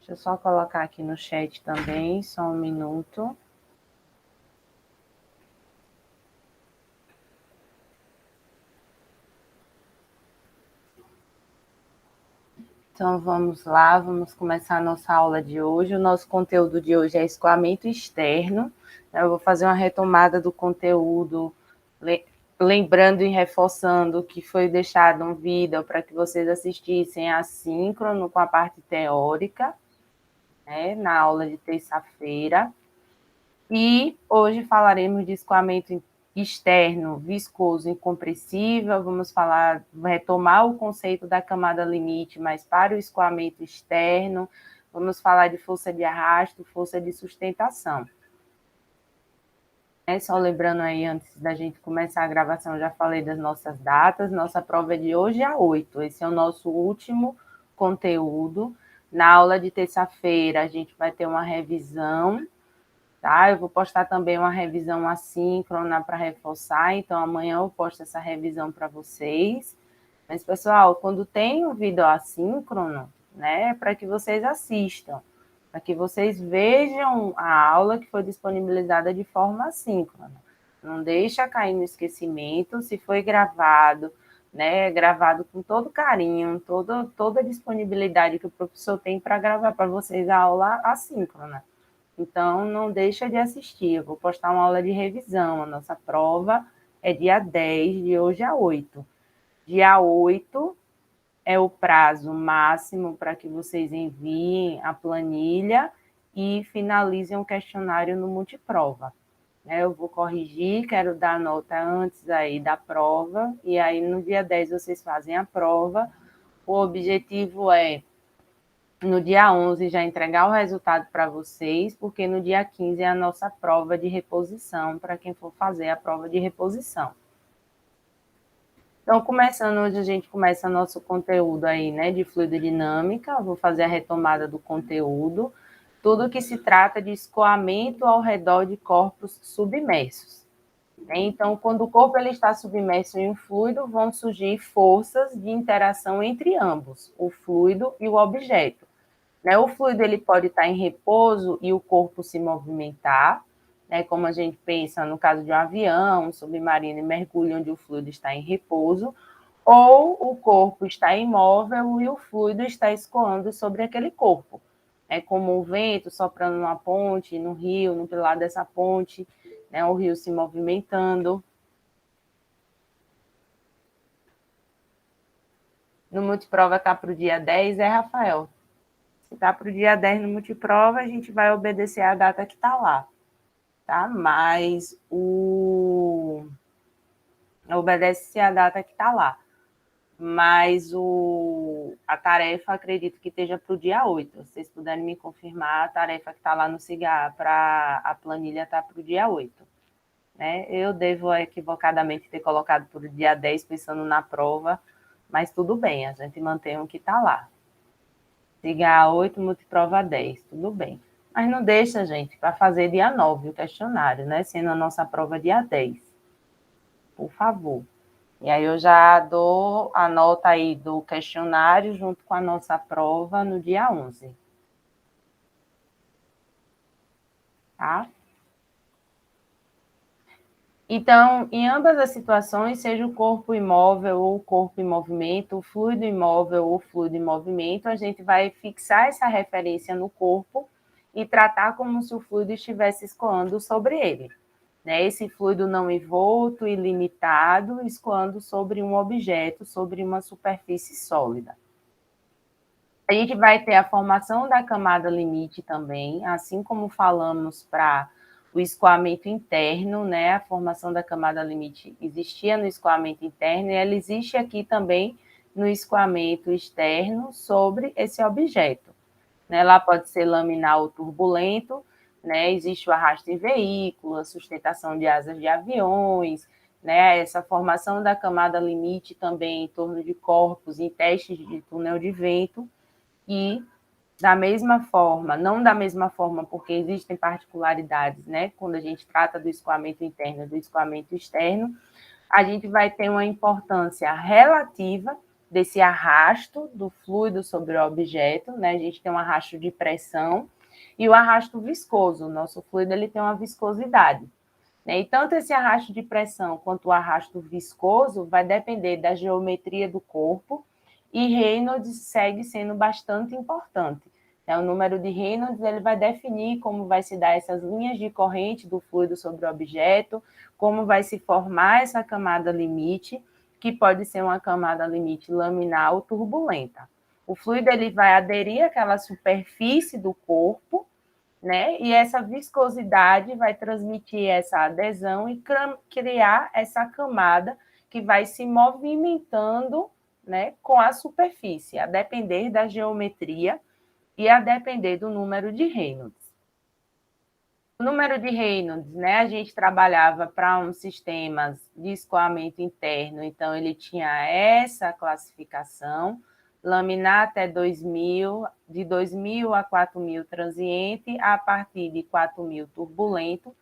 Deixa eu só colocar aqui no chat também, só um minuto. Então, vamos lá, vamos começar a nossa aula de hoje. O nosso conteúdo de hoje é escoamento externo. Eu vou fazer uma retomada do conteúdo, lembrando e reforçando que foi deixado um vídeo para que vocês assistissem assíncrono com a parte teórica, né, na aula de terça-feira. E hoje falaremos de escoamento externo, viscoso, incompressível. Vamos retomar o conceito da camada limite, mas para o escoamento externo. Vamos falar de força de arrasto, força de sustentação. Só lembrando aí, antes da gente começar a gravação, eu já falei das nossas datas. Nossa prova é de hoje a 8. Esse é o nosso último conteúdo. Na aula de terça-feira, a gente vai ter uma revisão. Tá? Eu vou postar também uma revisão assíncrona para reforçar, então amanhã eu posto essa revisão para vocês. Mas, pessoal, quando tem um vídeo assíncrono, né, é para que vocês assistam, para que vocês vejam a aula que foi disponibilizada de forma assíncrona. Não deixa cair no esquecimento, se foi gravado, né, gravado com todo carinho, toda a disponibilidade que o professor tem para gravar para vocês a aula assíncrona. Então, não deixa de assistir. Eu vou postar uma aula de revisão. A nossa prova é dia 10, de hoje a 8. Dia 8 é o prazo máximo para que vocês enviem a planilha e finalizem o questionário no multiprova. Eu vou corrigir, quero dar nota antes aí da prova, e aí no dia 10 vocês fazem a prova. O objetivo é no dia 11 já entregar o resultado para vocês, porque no dia 15 é a nossa prova de reposição, para quem for fazer a prova de reposição. Então, começando hoje, a gente começa nosso conteúdo aí, né, de fluidodinâmica. Eu vou fazer a retomada do conteúdo. Tudo que se trata de escoamento ao redor de corpos submersos. Então, quando o corpo ele está submerso em um fluido, vão surgir forças de interação entre ambos, o fluido e o objeto. O fluido ele pode estar em repouso e o corpo se movimentar, como a gente pensa no caso de um avião, um submarino em mergulho, onde o fluido está em repouso, ou o corpo está imóvel e o fluido está escoando sobre aquele corpo. Como o vento soprando numa ponte, no rio, no lado dessa ponte, o rio se movimentando. No multiprova está para o dia 10, Rafael? Se está para o dia 10 no multiprova, a gente vai obedecer a data que está lá. Tá? Mas obedece-se a data que está lá. Mas a tarefa, acredito que esteja para o dia 8. Se vocês puderem me confirmar, a tarefa que está lá no CIGA para a planilha está para o dia 8. Eu devo equivocadamente ter colocado para o dia 10, pensando na prova, mas tudo bem, a gente mantém o que está lá. CIGA 8, multiprova 10, tudo bem. Mas não deixa, gente, para fazer dia 9 o questionário, sendo a nossa prova dia 10. Por favor. E aí eu já dou a nota aí do questionário junto com a nossa prova no dia 11. Tá? Então, em ambas as situações, seja o corpo imóvel ou o corpo em movimento, o fluido imóvel ou o fluido em movimento, a gente vai fixar essa referência no corpo e tratar como se o fluido estivesse escoando sobre ele. Esse fluido não envolto, ilimitado, escoando sobre um objeto, sobre uma superfície sólida. A gente vai ter a formação da camada limite também, assim como falamos para o escoamento interno, A formação da camada limite existia no escoamento interno e ela existe aqui também no escoamento externo sobre esse objeto. Lá pode ser laminar ou turbulento, existe o arrasto em veículo, a sustentação de asas de aviões, essa formação da camada limite também em torno de corpos em testes de túnel de vento. E da mesma forma, não da mesma forma, porque existem particularidades, quando a gente trata do escoamento interno e do escoamento externo, a gente vai ter uma importância relativa desse arrasto do fluido sobre o objeto, né? A gente tem um arrasto de pressão e o arrasto viscoso. O nosso fluido ele tem uma viscosidade, né? E tanto esse arrasto de pressão quanto o arrasto viscoso vai depender da geometria do corpo, e Reynolds segue sendo bastante importante. O número de Reynolds ele vai definir como vai se dar essas linhas de corrente do fluido sobre o objeto, como vai se formar essa camada limite, que pode ser uma camada limite laminar ou turbulenta. O fluido ele vai aderir àquela superfície do corpo, né? E essa viscosidade vai transmitir essa adesão e criar essa camada que vai se movimentando, né, com a superfície, a depender da geometria e a depender do número de Reynolds. O número de Reynolds, né, a gente trabalhava para um sistema de escoamento interno, então ele tinha essa classificação, laminar até 2.000, de 2.000 a 4.000 transiente, a partir de 4.000 turbulento.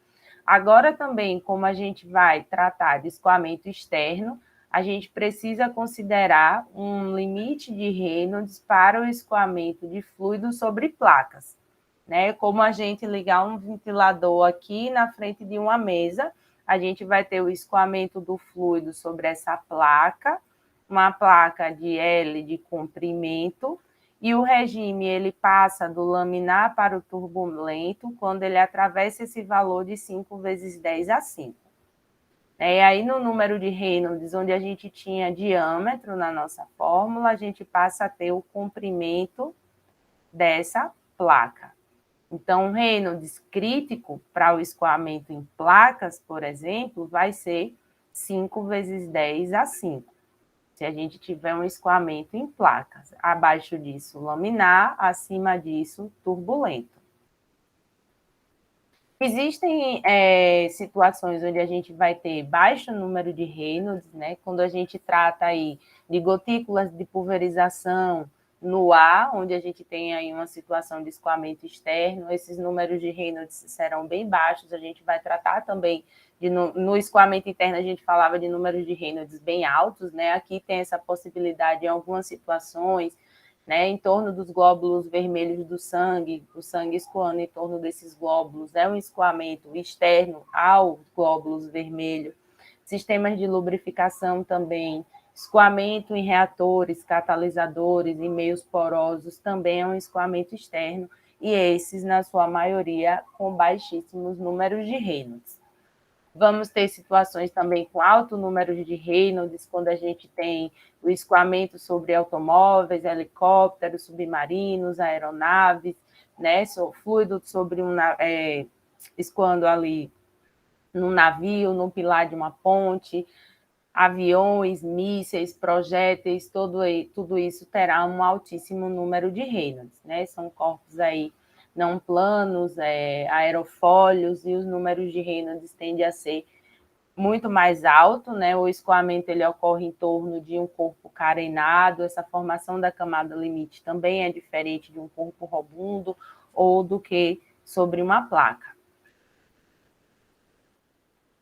Agora também, como a gente vai tratar de escoamento externo, a gente precisa considerar um limite de Reynolds para o escoamento de fluido sobre placas, né? Como a gente ligar um ventilador aqui na frente de uma mesa, a gente vai ter o escoamento do fluido sobre essa placa, uma placa de L de comprimento, e o regime ele passa do laminar para o turbulento quando ele atravessa esse valor de 5 vezes 10 a 5. E aí, no número de Reynolds, onde a gente tinha diâmetro na nossa fórmula, a gente passa a ter o comprimento dessa placa. Então, o Reynolds crítico para o escoamento em placas, por exemplo, vai ser 5 vezes 10 a 5. Se a gente tiver um escoamento em placas. Abaixo disso, laminar, acima disso, turbulento. Existem situações onde a gente vai ter baixo número de Reynolds, né? Quando a gente trata aí de gotículas de pulverização no ar, onde a gente tem aí uma situação de escoamento externo, esses números de Reynolds serão bem baixos. A gente vai tratar também no escoamento interno, a gente falava de números de Reynolds bem altos, né? Aqui tem essa possibilidade em algumas situações, né, em torno dos glóbulos vermelhos do sangue, o sangue escoando em torno desses glóbulos, é um escoamento externo aos glóbulos vermelhos. Sistemas de lubrificação também, escoamento em reatores, catalisadores, em meios porosos, também é um escoamento externo, e esses, na sua maioria, com baixíssimos números de Reynolds. Vamos ter situações também com alto número de Reynolds, quando a gente tem o escoamento sobre automóveis, helicópteros, submarinos, aeronaves, né? Fluido sobre escoando ali num navio, num pilar de uma ponte, aviões, mísseis, projéteis, tudo isso terá um altíssimo número de Reynolds, né? São corpos aí não planos, aerofólios, e os números de Reynolds tendem a ser muito mais alto, né? O escoamento ele ocorre em torno de um corpo carenado, essa formação da camada limite também é diferente de um corpo robundo ou do que sobre uma placa.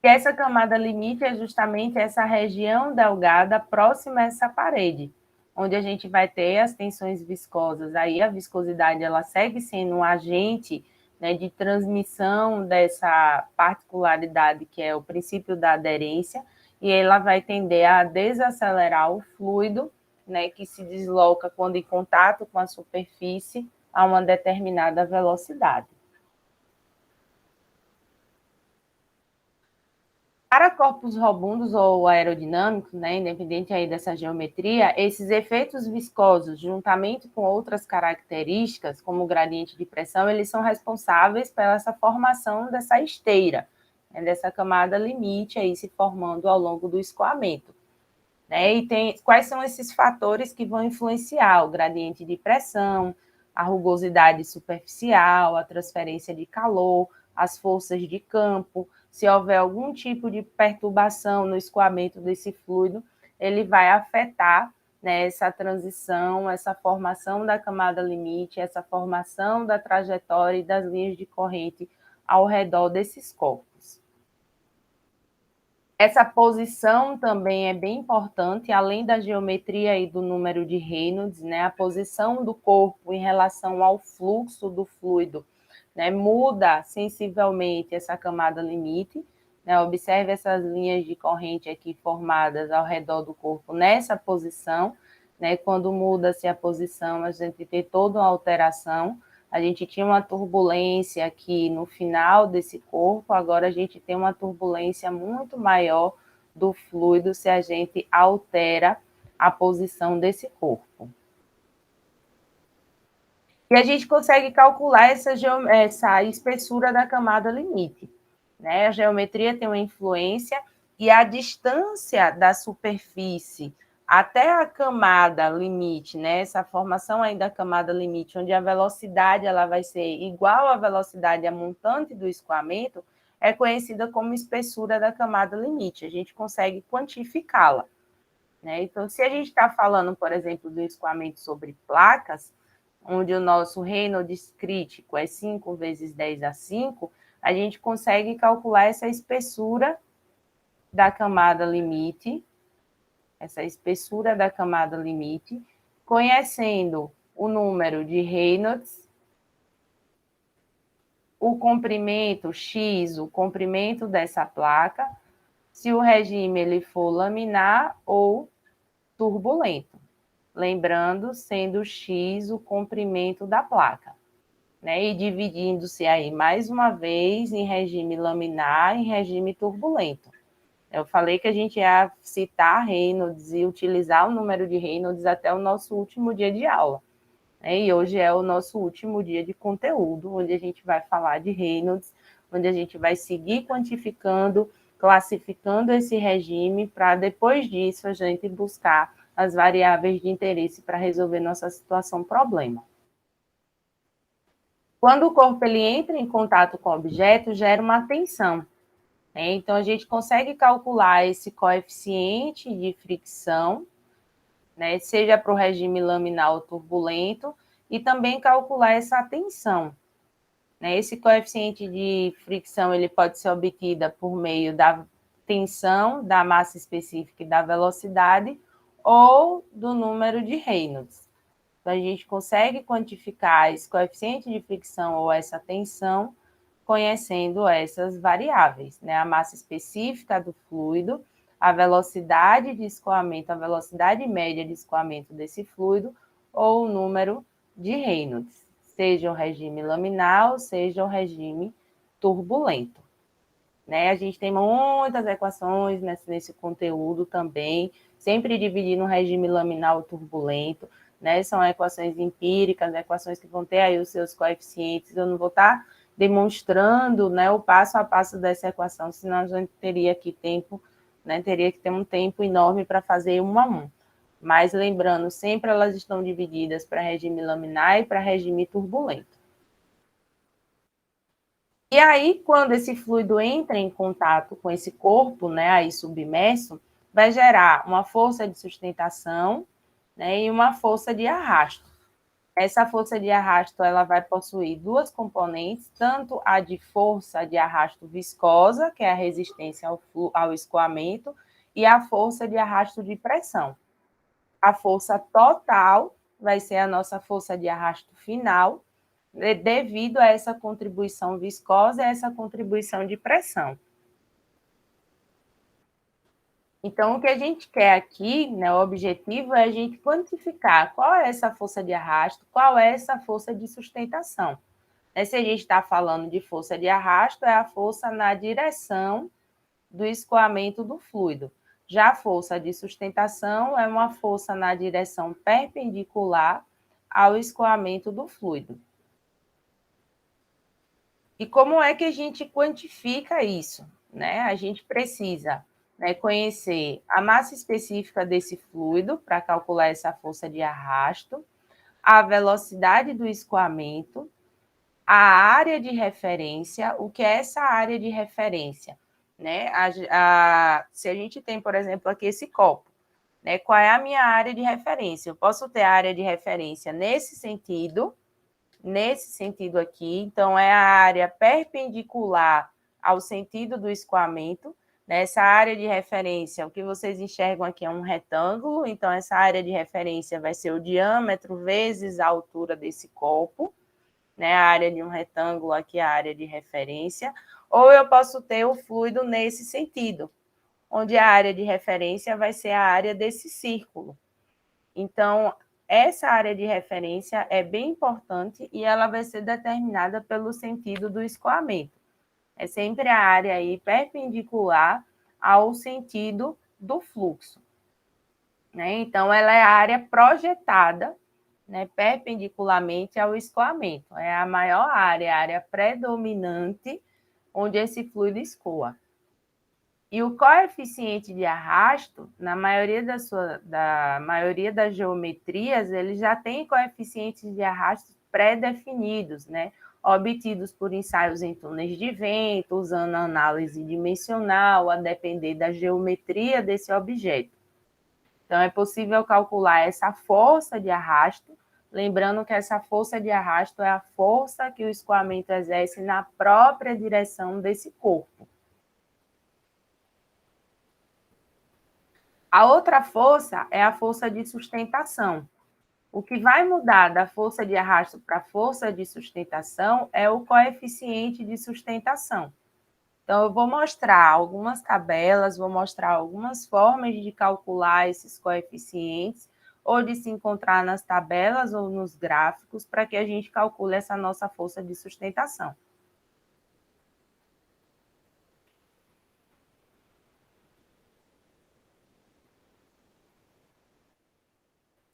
E essa camada limite é justamente essa região delgada próxima a essa parede, onde a gente vai ter as tensões viscosas. Aí a viscosidade ela segue sendo um agente, né, de transmissão dessa particularidade que é o princípio da aderência, e ela vai tender a desacelerar o fluido, né, que se desloca quando em contato com a superfície a uma determinada velocidade. Para corpos robustos ou aerodinâmicos, né, independente aí dessa geometria, esses efeitos viscosos, juntamente com outras características, como o gradiente de pressão, eles são responsáveis pela essa formação dessa esteira, né, dessa camada limite aí se formando ao longo do escoamento. Né? E quais são esses fatores que vão influenciar o gradiente de pressão, a rugosidade superficial, a transferência de calor, as forças de campo. Se houver algum tipo de perturbação no escoamento desse fluido, ele vai afetar, né, essa transição, essa formação da camada limite, essa formação da trajetória e das linhas de corrente ao redor desses corpos. Essa posição também é bem importante, além da geometria e do número de Reynolds, né? A posição do corpo em relação ao fluxo do fluido, né? Muda sensivelmente essa camada limite, né? Observe essas linhas de corrente aqui formadas ao redor do corpo nessa posição, né? Quando muda-se a posição, a gente tem toda uma alteração. A gente tinha uma turbulência aqui no final desse corpo, agora a gente tem uma turbulência muito maior do fluido se a gente altera a posição desse corpo. E a gente consegue calcular essa espessura da camada limite, né? A geometria tem uma influência e a distância da superfície até a camada limite, né? Essa formação aí da camada limite, onde a velocidade ela vai ser igual à velocidade a montante do escoamento, é conhecida como espessura da camada limite. A gente consegue quantificá-la, né? Então, se a gente está falando, por exemplo, do escoamento sobre placas, onde o nosso Reynolds crítico é 5 vezes 10 a 5, a gente consegue calcular essa espessura da camada limite, conhecendo o número de Reynolds, o comprimento X, o comprimento dessa placa, se o regime ele for laminar ou turbulento. Lembrando, sendo X o comprimento da placa, né? E dividindo-se aí mais uma vez em regime laminar e em regime turbulento. Eu falei que a gente ia citar Reynolds e utilizar o número de Reynolds até o nosso último dia de aula, né? E hoje é o nosso último dia de conteúdo, onde a gente vai falar de Reynolds, onde a gente vai seguir quantificando, classificando esse regime, para depois disso a gente buscar as variáveis de interesse para resolver nossa situação problema. Quando o corpo ele entra em contato com o objeto, gera uma tensão, né? Então, a gente consegue calcular esse coeficiente de fricção, né? Seja para o regime laminar ou turbulento, e também calcular essa tensão, né? Esse coeficiente de fricção ele pode ser obtido por meio da tensão, da massa específica e da velocidade, ou do número de Reynolds. Então, a gente consegue quantificar esse coeficiente de fricção ou essa tensão conhecendo essas variáveis, né? A massa específica do fluido, a velocidade de escoamento, a velocidade média de escoamento desse fluido ou o número de Reynolds, seja o regime laminar ou seja o regime turbulento, né? A gente tem muitas equações nesse conteúdo também, sempre dividindo o regime laminar ou turbulento, né? São equações empíricas, equações que vão ter aí os seus coeficientes. Eu não vou estar demonstrando, né, o passo a passo dessa equação, senão a gente teria aqui tempo, né? Teria que ter um tempo enorme para fazer um a um. Mas lembrando, sempre elas estão divididas para regime laminar e para regime turbulento. E aí, quando esse fluido entra em contato com esse corpo, né, aí submerso, vai gerar uma força de sustentação, né, e uma força de arrasto. Essa força de arrasto ela vai possuir duas componentes, tanto a de força de arrasto viscosa, que é a resistência ao escoamento, e a força de arrasto de pressão. A força total vai ser a nossa força de arrasto final, devido a essa contribuição viscosa e a essa contribuição de pressão. Então, o que a gente quer aqui, né, o objetivo é a gente quantificar qual é essa força de arrasto, qual é essa força de sustentação. Se a gente está falando de força de arrasto, é a força na direção do escoamento do fluido. Já a força de sustentação é uma força na direção perpendicular ao escoamento do fluido. E como é que a gente quantifica isso, né? A gente precisa, né, conhecer a massa específica desse fluido para calcular essa força de arrasto, a velocidade do escoamento, a área de referência. O que é essa área de referência? Né? Se a gente tem, por exemplo, aqui esse copo, né? Qual é a minha área de referência? Eu posso ter a área de referência nesse sentido aqui, então é a área perpendicular ao sentido do escoamento, Nessa área de referência, o que vocês enxergam aqui é um retângulo, então essa área de referência vai ser o diâmetro vezes a altura desse copo, né? A área de um retângulo aqui é a área de referência, ou eu posso ter o fluido nesse sentido, onde a área de referência vai ser a área desse círculo. Então, essa área de referência é bem importante e ela vai ser determinada pelo sentido do escoamento. É sempre a área aí perpendicular ao sentido do fluxo, né? Então, ela é a área projetada, né, perpendicularmente ao escoamento. É a maior área, a área predominante, onde esse fluido escoa. E o coeficiente de arrasto, na maioria da maioria das geometrias, ele já tem coeficientes de arrasto pré-definidos, né? Obtidos por ensaios em túneis de vento, usando análise dimensional, a depender da geometria desse objeto. Então, é possível calcular essa força de arrasto, lembrando que essa força de arrasto é a força que o escoamento exerce na própria direção desse corpo. A outra força é a força de sustentação. O que vai mudar da força de arrasto para a força de sustentação é o coeficiente de sustentação. Então, eu vou mostrar algumas tabelas, vou mostrar algumas formas de calcular esses coeficientes, ou de se encontrar nas tabelas ou nos gráficos, para que a gente calcule essa nossa força de sustentação.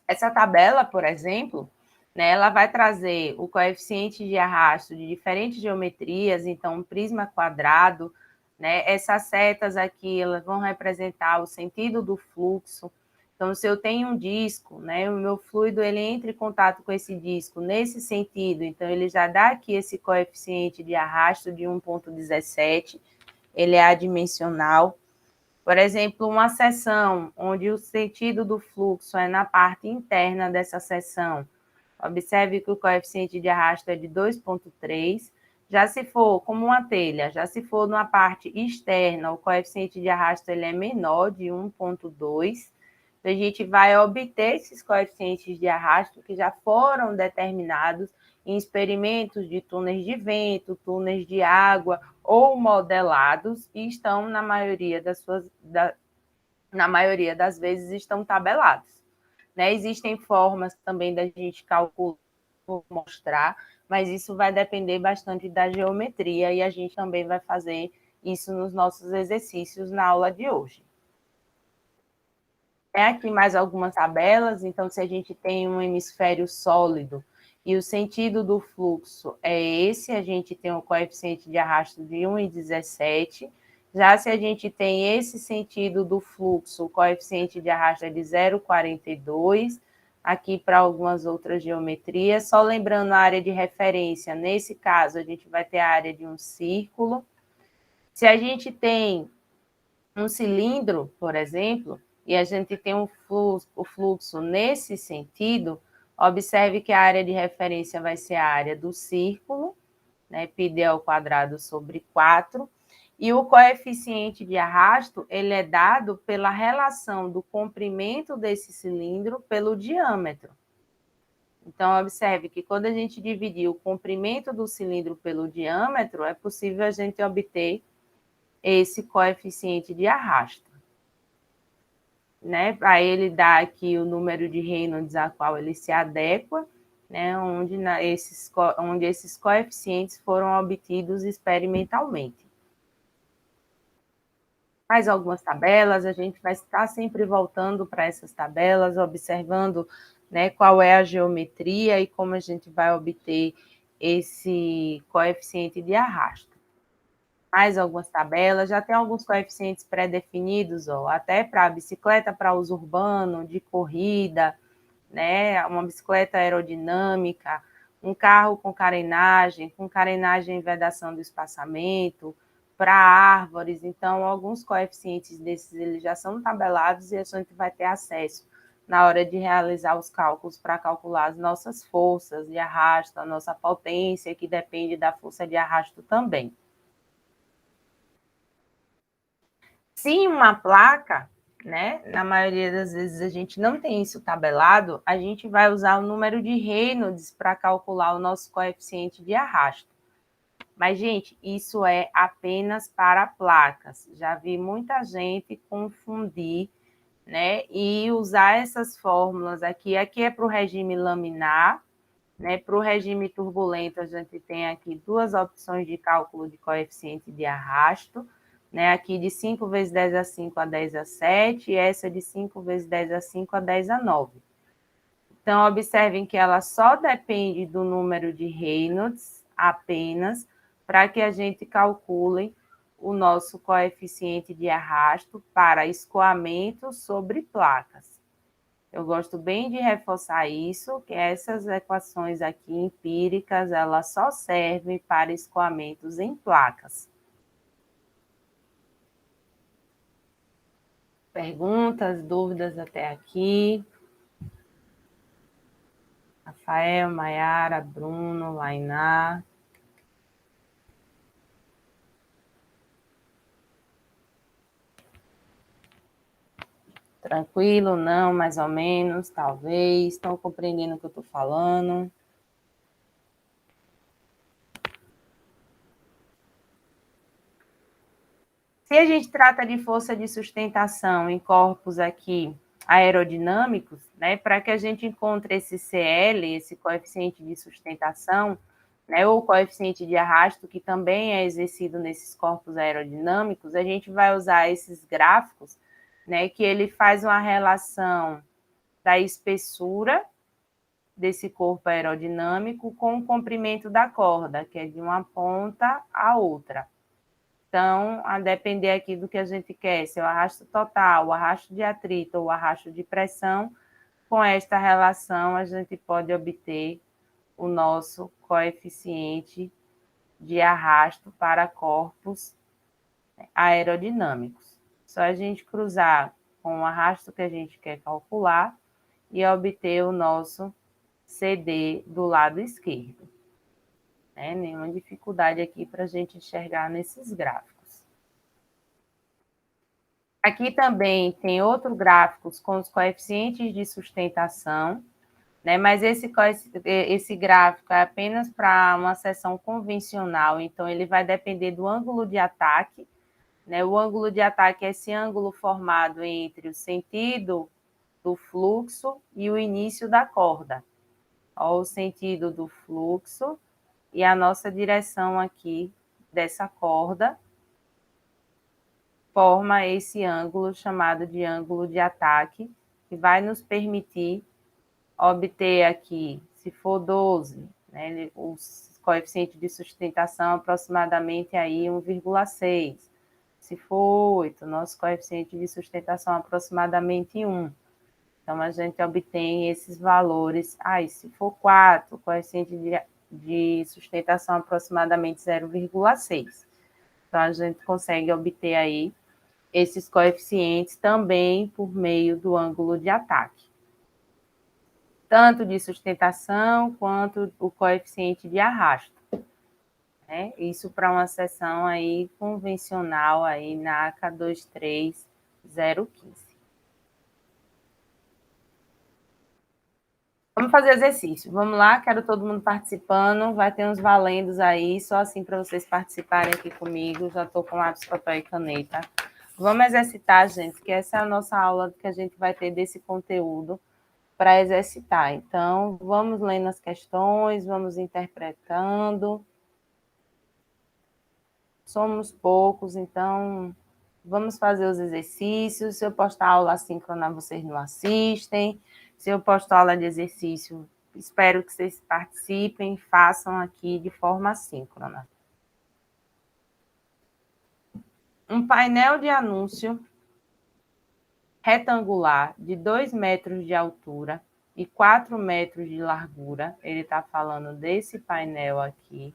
Essa tabela, por exemplo, né, ela vai trazer o coeficiente de arrasto de diferentes geometrias, então um prisma quadrado, né, essas setas aqui elas vão representar o sentido do fluxo. Então, se eu tenho um disco, né, o meu fluido ele entra em contato com esse disco nesse sentido, então ele já dá aqui esse coeficiente de arrasto de 1,17, ele é adimensional. Por exemplo, uma seção onde o sentido do fluxo é na parte interna dessa seção. Observe que o coeficiente de arrasto é de 2,3. Já se for, como uma telha, já se for na parte externa, o coeficiente de arrasto ele é menor, de 1,2. Então, a gente vai obter esses coeficientes de arrasto que já foram determinados em experimentos de túneis de vento, túneis de água ou modelados e estão na maioria na maioria das vezes estão tabelados, né? Existem formas também da gente calcular, vou mostrar, mas isso vai depender bastante da geometria e a gente também vai fazer isso nos nossos exercícios na aula de hoje. É aqui mais algumas tabelas, então se a gente tem um hemisfério sólido e o sentido do fluxo é esse, a gente tem um coeficiente de arrasto de 1,17. Já se a gente tem esse sentido do fluxo, o coeficiente de arrasto é de 0,42. Aqui para algumas outras geometrias, só lembrando a área de referência, nesse caso a gente vai ter a área de um círculo. Se a gente tem um cilindro, por exemplo, e a gente tem o fluxo nesse sentido, observe que a área de referência vai ser a área do círculo, né, πd ao quadrado sobre 4, e o coeficiente de arrasto, ele é dado pela relação do comprimento desse cilindro pelo diâmetro. Então, observe que quando a gente dividir o comprimento do cilindro pelo diâmetro, é possível a gente obter esse coeficiente de arrasto, né? Para ele dar aqui o número de Reynolds a qual ele se adequa, né? Onde esses coeficientes foram obtidos experimentalmente. Mais algumas tabelas, a gente vai estar sempre voltando para essas tabelas, observando, né, qual é a geometria e como a gente vai obter esse coeficiente de arrasto. Mais algumas tabelas, já tem alguns coeficientes pré-definidos, até para bicicleta para uso urbano, de corrida, né, uma bicicleta aerodinâmica, um carro com carenagem e vedação do espaçamento, para árvores. Então, alguns coeficientes desses eles já são tabelados e a gente vai ter acesso na hora de realizar os cálculos para calcular as nossas forças de arrasto, a nossa potência, que depende da força de arrasto também. Se uma placa, né, na maioria das vezes a gente não tem isso tabelado, a gente vai usar o número de Reynolds para calcular o nosso coeficiente de arrasto. Mas, gente, isso é apenas para placas. Já vi muita gente confundir, né, e usar essas fórmulas aqui. Aqui é para o regime laminar, né? Para o regime turbulento, a gente tem aqui duas opções de cálculo de coeficiente de arrasto, né? Aqui de 5 vezes 10 a 5 a 10 a 7, e essa de 5 vezes 10 a 5 a 10 a 9. Então, observem que ela só depende do número de Reynolds apenas para que a gente calcule o nosso coeficiente de arrasto para escoamento sobre placas. Eu gosto bem de reforçar isso, que essas equações aqui empíricas, elas só servem para escoamentos em placas. Perguntas, dúvidas até aqui? Rafael, Maiara, Bruno, Lainá. Tranquilo? Não, mais ou menos, talvez. Estão compreendendo o que eu estou falando? Se a gente trata de força de sustentação em corpos aqui aerodinâmicos, né, para que a gente encontre esse CL, esse coeficiente de sustentação, né, ou coeficiente de arrasto, que também é exercido nesses corpos aerodinâmicos, a gente vai usar esses gráficos, né, que ele faz uma relação da espessura desse corpo aerodinâmico com o comprimento da corda, que é de uma ponta à outra. Então, a depender aqui do que a gente quer, se é o arrasto total, o arrasto de atrito ou o arrasto de pressão, com esta relação a gente pode obter o nosso coeficiente de arrasto para corpos aerodinâmicos. Só a gente cruzar com o arrasto que a gente quer calcular e obter o nosso CD do lado esquerdo. Nenhuma dificuldade aqui para a gente enxergar nesses gráficos. Aqui também tem outros gráficos com os coeficientes de sustentação, né? Mas esse gráfico é apenas para uma seção convencional, então ele vai depender do ângulo de ataque, né? O ângulo de ataque é esse ângulo formado entre o sentido do fluxo e o início da corda. Ó, o sentido do fluxo e a nossa direção aqui dessa corda forma esse ângulo chamado de ângulo de ataque, que vai nos permitir obter aqui, se for 12, né, o coeficiente de sustentação aproximadamente aí 1,6. Se for 8, nosso coeficiente de sustentação aproximadamente 1. Então, a gente obtém esses valores. Se for 4, o coeficiente de sustentação aproximadamente 0,6. Então, a gente consegue obter aí esses coeficientes também por meio do ângulo de ataque. Tanto de sustentação quanto o coeficiente de arrasto. Isso para uma seção aí convencional aí na ACA 23015. Vamos fazer exercício. Vamos lá, quero todo mundo participando. Vai ter uns valendos aí, só assim para vocês participarem aqui comigo. Já estou com lápis, papel e caneta. Vamos exercitar, gente, que essa é a nossa aula que a gente vai ter desse conteúdo para exercitar. Então, vamos lendo as questões, vamos interpretando. Somos poucos, então vamos fazer os exercícios. Se eu postar aula assíncrona, vocês não assistem. Se eu postar aula de exercício, espero que vocês participem, façam aqui de forma assíncrona. Um painel de anúncio retangular de 2 metros de altura e 4 metros de largura. Ele está falando desse painel aqui.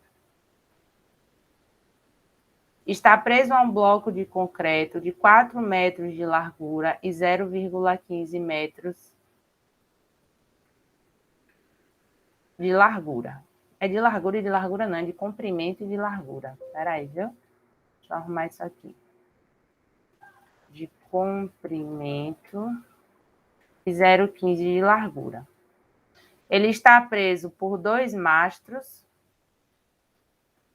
Está preso a um bloco de concreto de 4 metros de largura e 0,15 metros de largura. É de largura e de largura não, é de comprimento e de largura. Espera aí, viu? Deixa eu arrumar isso aqui. comprimento e 0,15 de largura. Ele está preso por 2 mastros.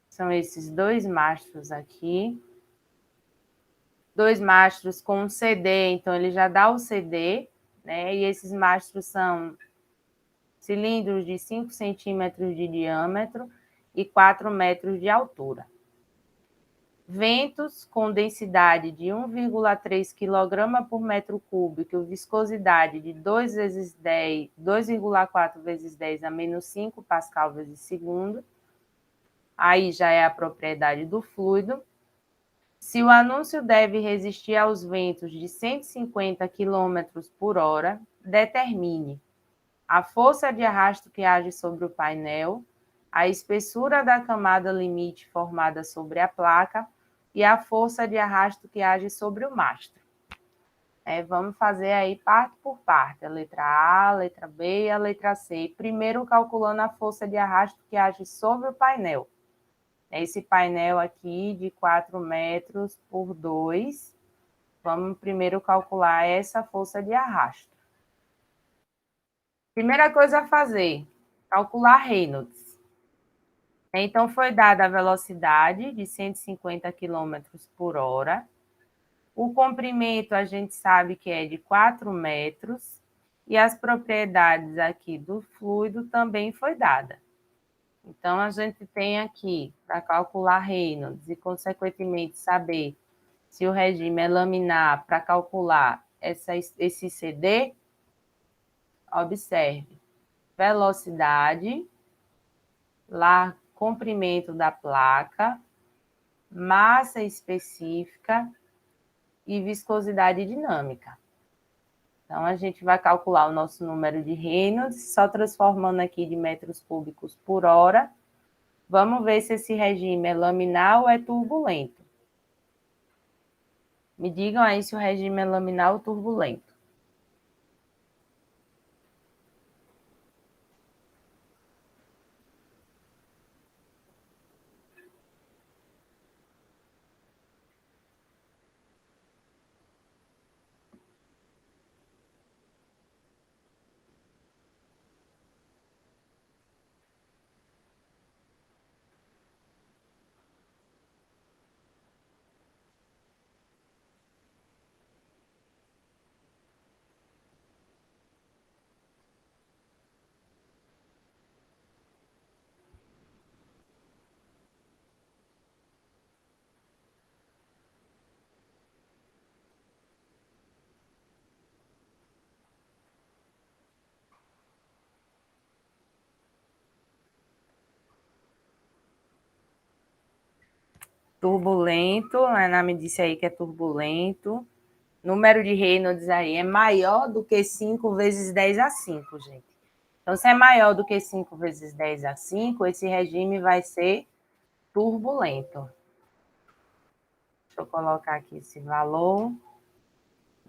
São esses 2 mastros aqui. 2 mastros com um CD, então ele já dá o CD, né? E esses mastros são cilindros de 5 centímetros de diâmetro e 4 metros de altura. Ventos com densidade de 1,3 kg por metro cúbico, viscosidade de 2,4 vezes 10 a menos 5 pascal vezes segundo. Aí já é a propriedade do fluido. Se o anúncio deve resistir aos ventos de 150 km por hora, determine a força de arrasto que age sobre o painel, a espessura da camada limite formada sobre a placa e a força de arrasto que age sobre o mastro. Vamos fazer aí parte por parte, a letra A, a letra B e a letra C. Primeiro calculando a força de arrasto que age sobre o painel. Esse painel aqui de 4 metros por 2, vamos primeiro calcular essa força de arrasto. Primeira coisa a fazer, calcular Reynolds. Então, foi dada a velocidade de 150 km por hora. O comprimento a gente sabe que é de 4 metros. E as propriedades aqui do fluido também foi dada. Então, a gente tem aqui, para calcular Reynolds e, consequentemente, saber se o regime é laminar para calcular esse CD, observe, velocidade, comprimento da placa, massa específica e viscosidade dinâmica. Então, a gente vai calcular o nosso número de Reynolds, só transformando aqui de metros cúbicos por hora. Vamos ver se esse regime é laminar ou é turbulento. Me digam aí se o regime é laminar ou turbulento. Turbulento, a Ana me disse aí que é turbulento. Número de Reynolds aí é maior do que 5 vezes 10 a 5, gente. Então, se é maior do que 5 vezes 10 a 5, esse regime vai ser turbulento. Deixa eu colocar aqui esse valor.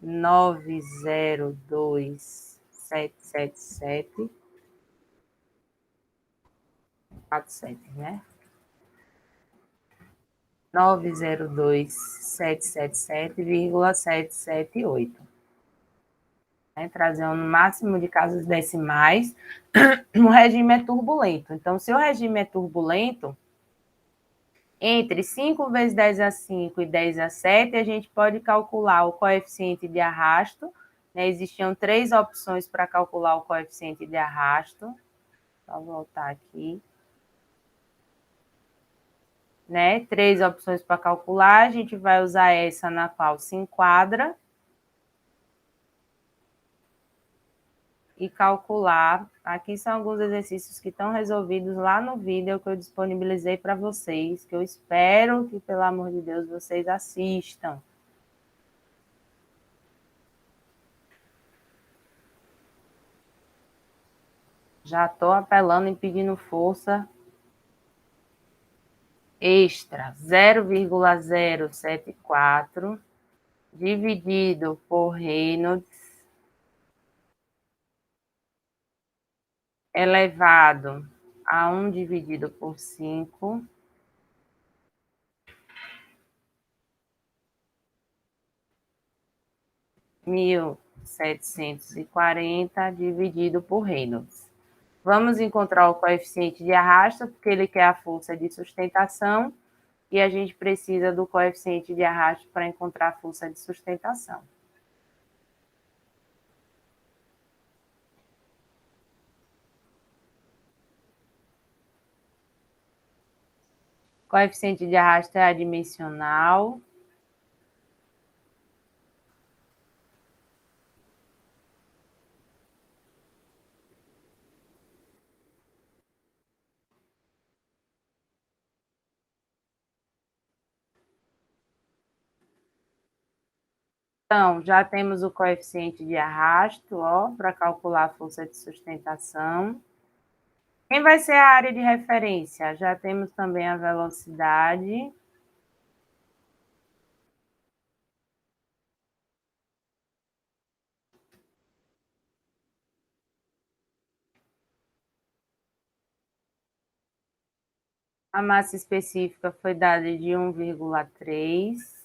902.777.47, né? 902.777,778. Trazer um máximo de casas decimais. O regime é turbulento. Então, se o regime é turbulento, entre 5 vezes 10 a 5 e 10 a 7, a gente pode calcular o coeficiente de arrasto. Existiam 3 opções para calcular o coeficiente de arrasto. Vou voltar aqui. 3 opções para calcular. A gente vai usar essa na qual se enquadra. E calcular. Aqui são alguns exercícios que estão resolvidos lá no vídeo que eu disponibilizei para vocês, que eu espero que, pelo amor de Deus, vocês assistam. Já estou apelando e pedindo força extra. 0,074 dividido por Reynolds elevado a 1 dividido por 5 1.740 dividido por Reynolds. Vamos encontrar o coeficiente de arrasto, porque ele quer a força de sustentação, e a gente precisa do coeficiente de arrasto para encontrar a força de sustentação. O coeficiente de arrasto é adimensional. Então, já temos o coeficiente de arrasto, ó, para calcular a força de sustentação. Quem vai ser a área de referência? Já temos também a velocidade. A massa específica foi dada de 1,3.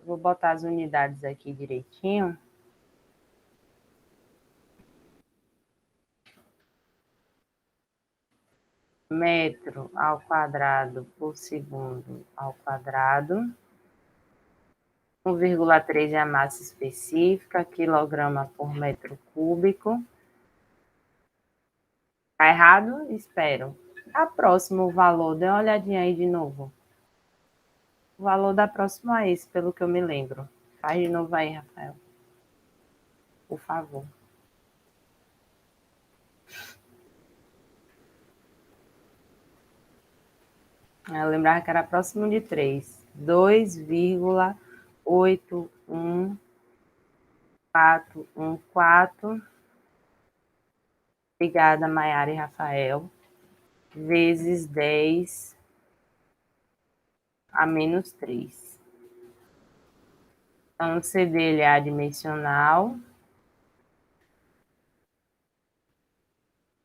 Vou botar as unidades aqui direitinho. Metro ao quadrado por segundo ao quadrado. 1,3 é a massa específica, quilograma por metro cúbico. Tá errado? Espero. Tá próximo o valor, dê uma olhadinha aí de novo. O valor dá próximo a esse, pelo que eu me lembro. Faz de novo aí, Rafael. Por favor. Eu lembrava que era próximo de 3. 2,81414. Obrigada, Maiara e Rafael. Vezes 10 a menos 3. Então, o C dele é adimensional.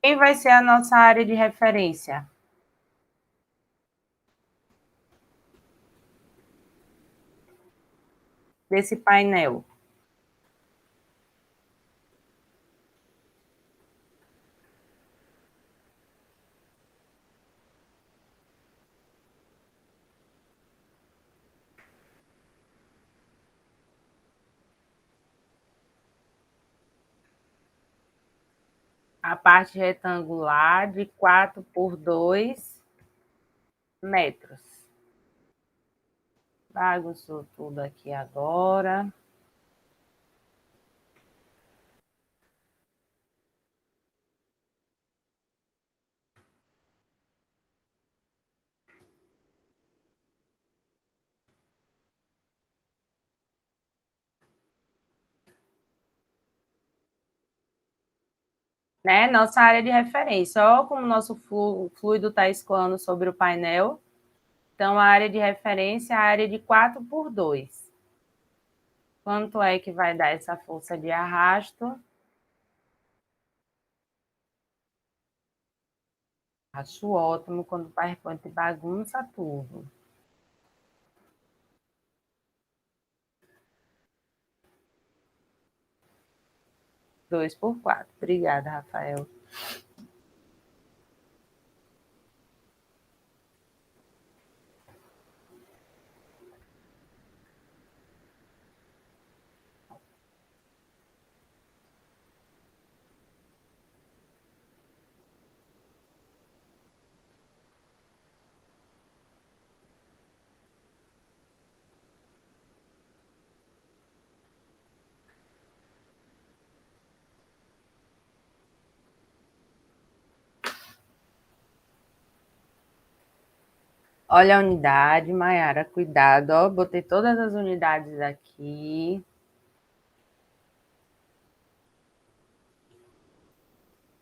Quem vai ser a nossa área de referência? Desse painel. A parte retangular de 4 por 2 metros. Bagunçou tudo aqui agora. Né? Nossa área de referência. Olha como o nosso fluido está escoando sobre o painel. Então, a área de referência é a área de 4 por 2. Quanto é que vai dar essa força de arrasto? Acho ótimo quando o PowerPoint bagunça tudo. 2 por 4. Obrigada, Rafael. Olha a unidade, Mayara, cuidado, ó, botei todas as unidades aqui.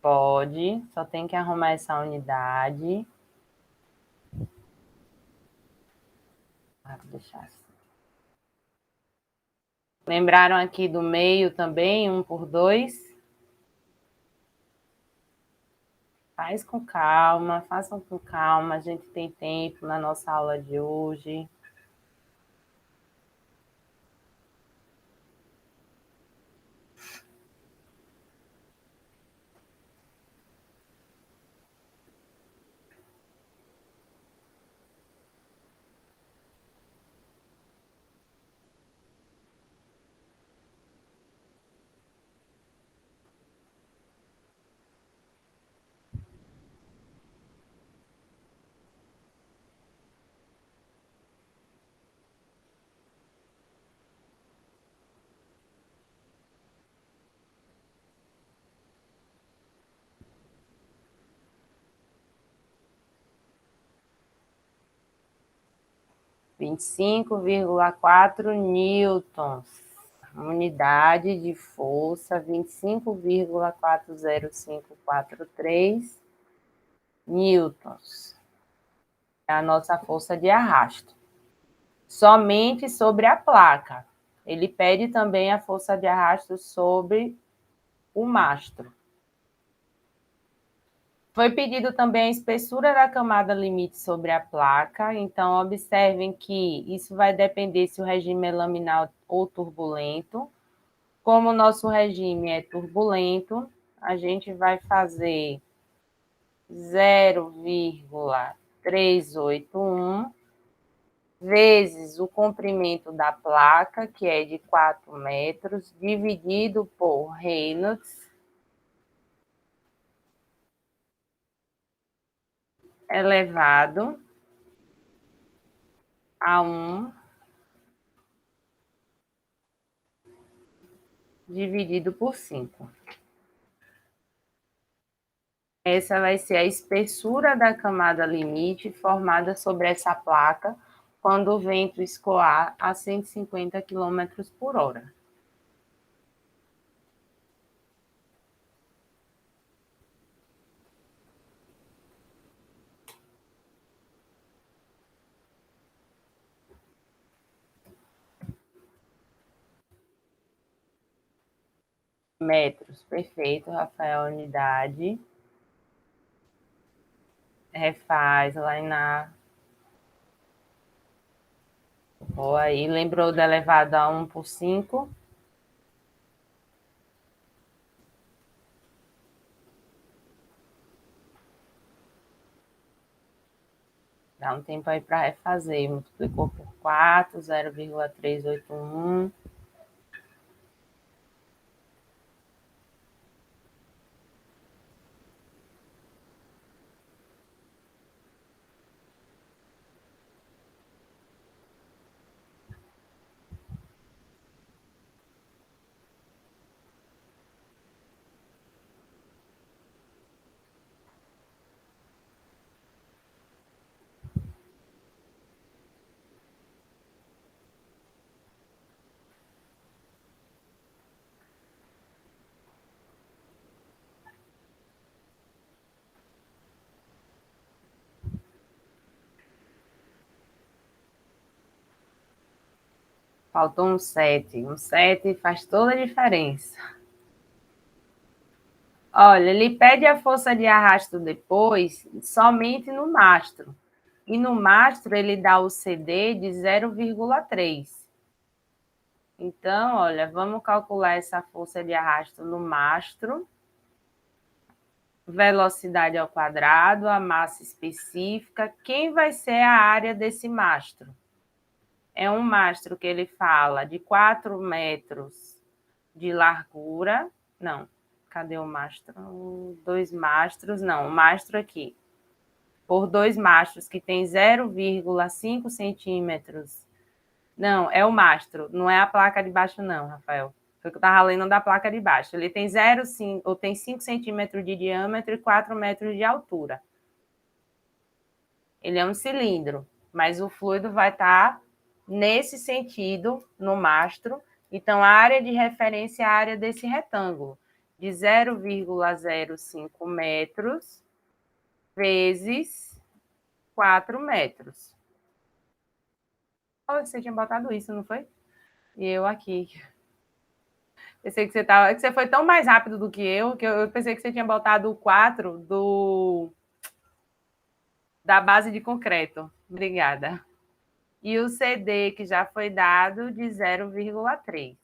Pode, só tem que arrumar essa unidade. Vou deixar assim. Lembraram aqui do meio também, 1 por 2? Faz com calma, façam com calma, a gente tem tempo na nossa aula de hoje. Vinte e 25,4 newtons. Unidade de força, 25,40543 newtons. É a nossa força de arrasto. Somente sobre a placa. Ele pede também a força de arrasto sobre o mastro. Foi pedido também a espessura da camada limite sobre a placa, então observem que isso vai depender se o regime é laminar ou turbulento. Como o nosso regime é turbulento, a gente vai fazer 0,381 vezes o comprimento da placa, que é de 4 metros, dividido por Reynolds, elevado a 1 dividido por 5. Essa vai ser a espessura da camada limite formada sobre essa placa quando o vento escoar a 150 km por hora. Metros, perfeito, Rafael, unidade. Refaz lá na... Boa aí, lembrou da elevado a 1 por 5? Dá um tempo aí para refazer. Multiplicou por 4, 0,381. Faltou um 7. Um 7 faz toda a diferença. Olha, ele pede a força de arrasto depois somente no mastro. E no mastro ele dá o CD de 0,3. Então, olha, vamos calcular essa força de arrasto no mastro. Velocidade ao quadrado, a massa específica. Quem vai ser a área desse mastro? É um mastro que ele fala de 4 metros de largura. Não, cadê o mastro? 2 mastros, não, o mastro aqui. Por 2 mastros, que tem 0,5 centímetros. Não, é o mastro, não é a placa de baixo, não, Rafael. Foi o que eu estava lendo da placa de baixo. Ele tem 0,5 ou tem 5 centímetros de diâmetro e 4 metros de altura. Ele é um cilindro, mas o fluido vai estar nesse sentido, no mastro. Então, a área de referência é a área desse retângulo, de 0,05 metros vezes 4 metros. Oh, você tinha botado isso, não foi? E eu aqui. Pensei que você foi tão mais rápido do que eu pensei que você tinha botado o 4 da base de concreto. Obrigada. E o CD que já foi dado de 0,3.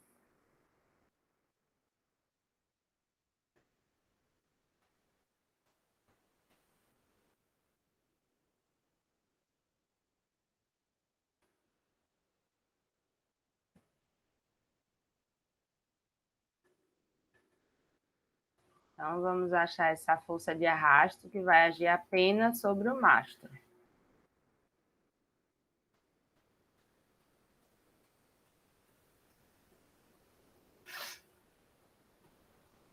Então, vamos achar essa força de arrasto que vai agir apenas sobre o mastro.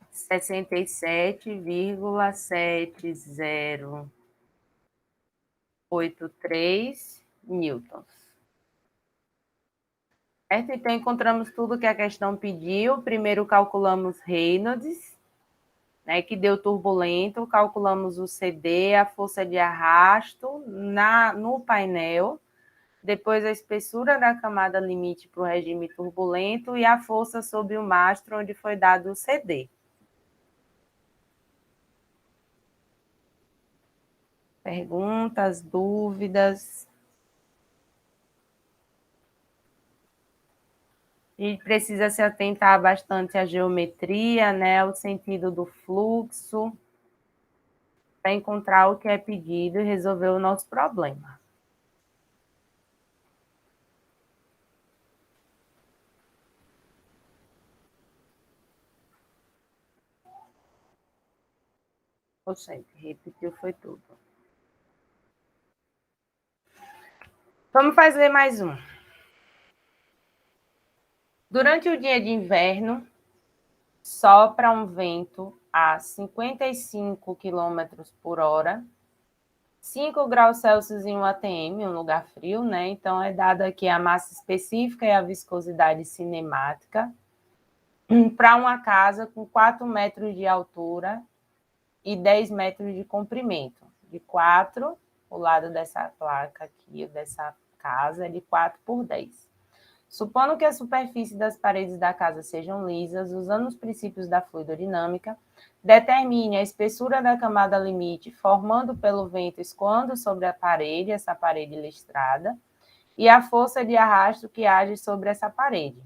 Sessenta e 67,7083 newtons. Certo? Então, encontramos tudo que a questão pediu. Primeiro, calculamos Reynolds, né, que deu turbulento, calculamos o CD, a força de arrasto no painel, depois a espessura da camada limite para o regime turbulento e a força sobre o mastro, onde foi dado o CD. Perguntas, dúvidas? E precisa se atentar bastante à geometria, né, o sentido do fluxo, para encontrar o que é pedido e resolver o nosso problema. Oxente, repetiu, foi tudo. Vamos fazer mais um. Durante o dia de inverno, sopra um vento a 55 km por hora, 5 graus Celsius em um ATM, um lugar frio, né? Então, é dada aqui a massa específica e a viscosidade cinemática para uma casa com 4 metros de altura e 10 metros de comprimento. De 4, o lado dessa placa aqui, dessa casa, é de 4 por 10. Supondo que a superfície das paredes da casa sejam lisas, usando os princípios da fluidodinâmica, determine a espessura da camada limite, formando pelo vento escoando sobre a parede, essa parede listrada, e a força de arrasto que age sobre essa parede.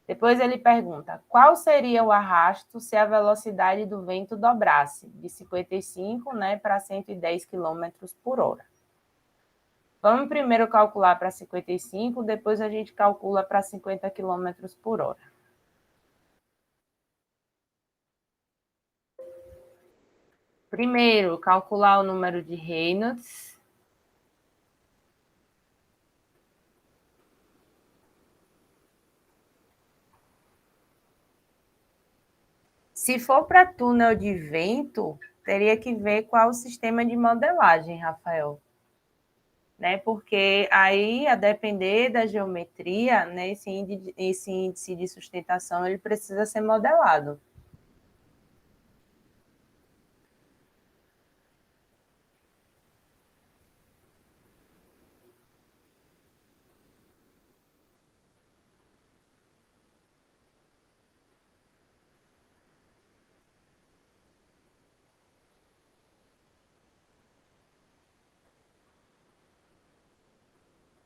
Depois ele pergunta, qual seria o arrasto se a velocidade do vento dobrasse, de 55, né, para 110 km por hora? Vamos primeiro calcular para 55, depois a gente calcula para 50 km por hora. Primeiro, calcular o número de Reynolds. Se for para túnel de vento, teria que ver qual o sistema de modelagem, Rafael. Né? Porque aí, a depender da geometria, né, esse índice de sustentação ele precisa ser modelado.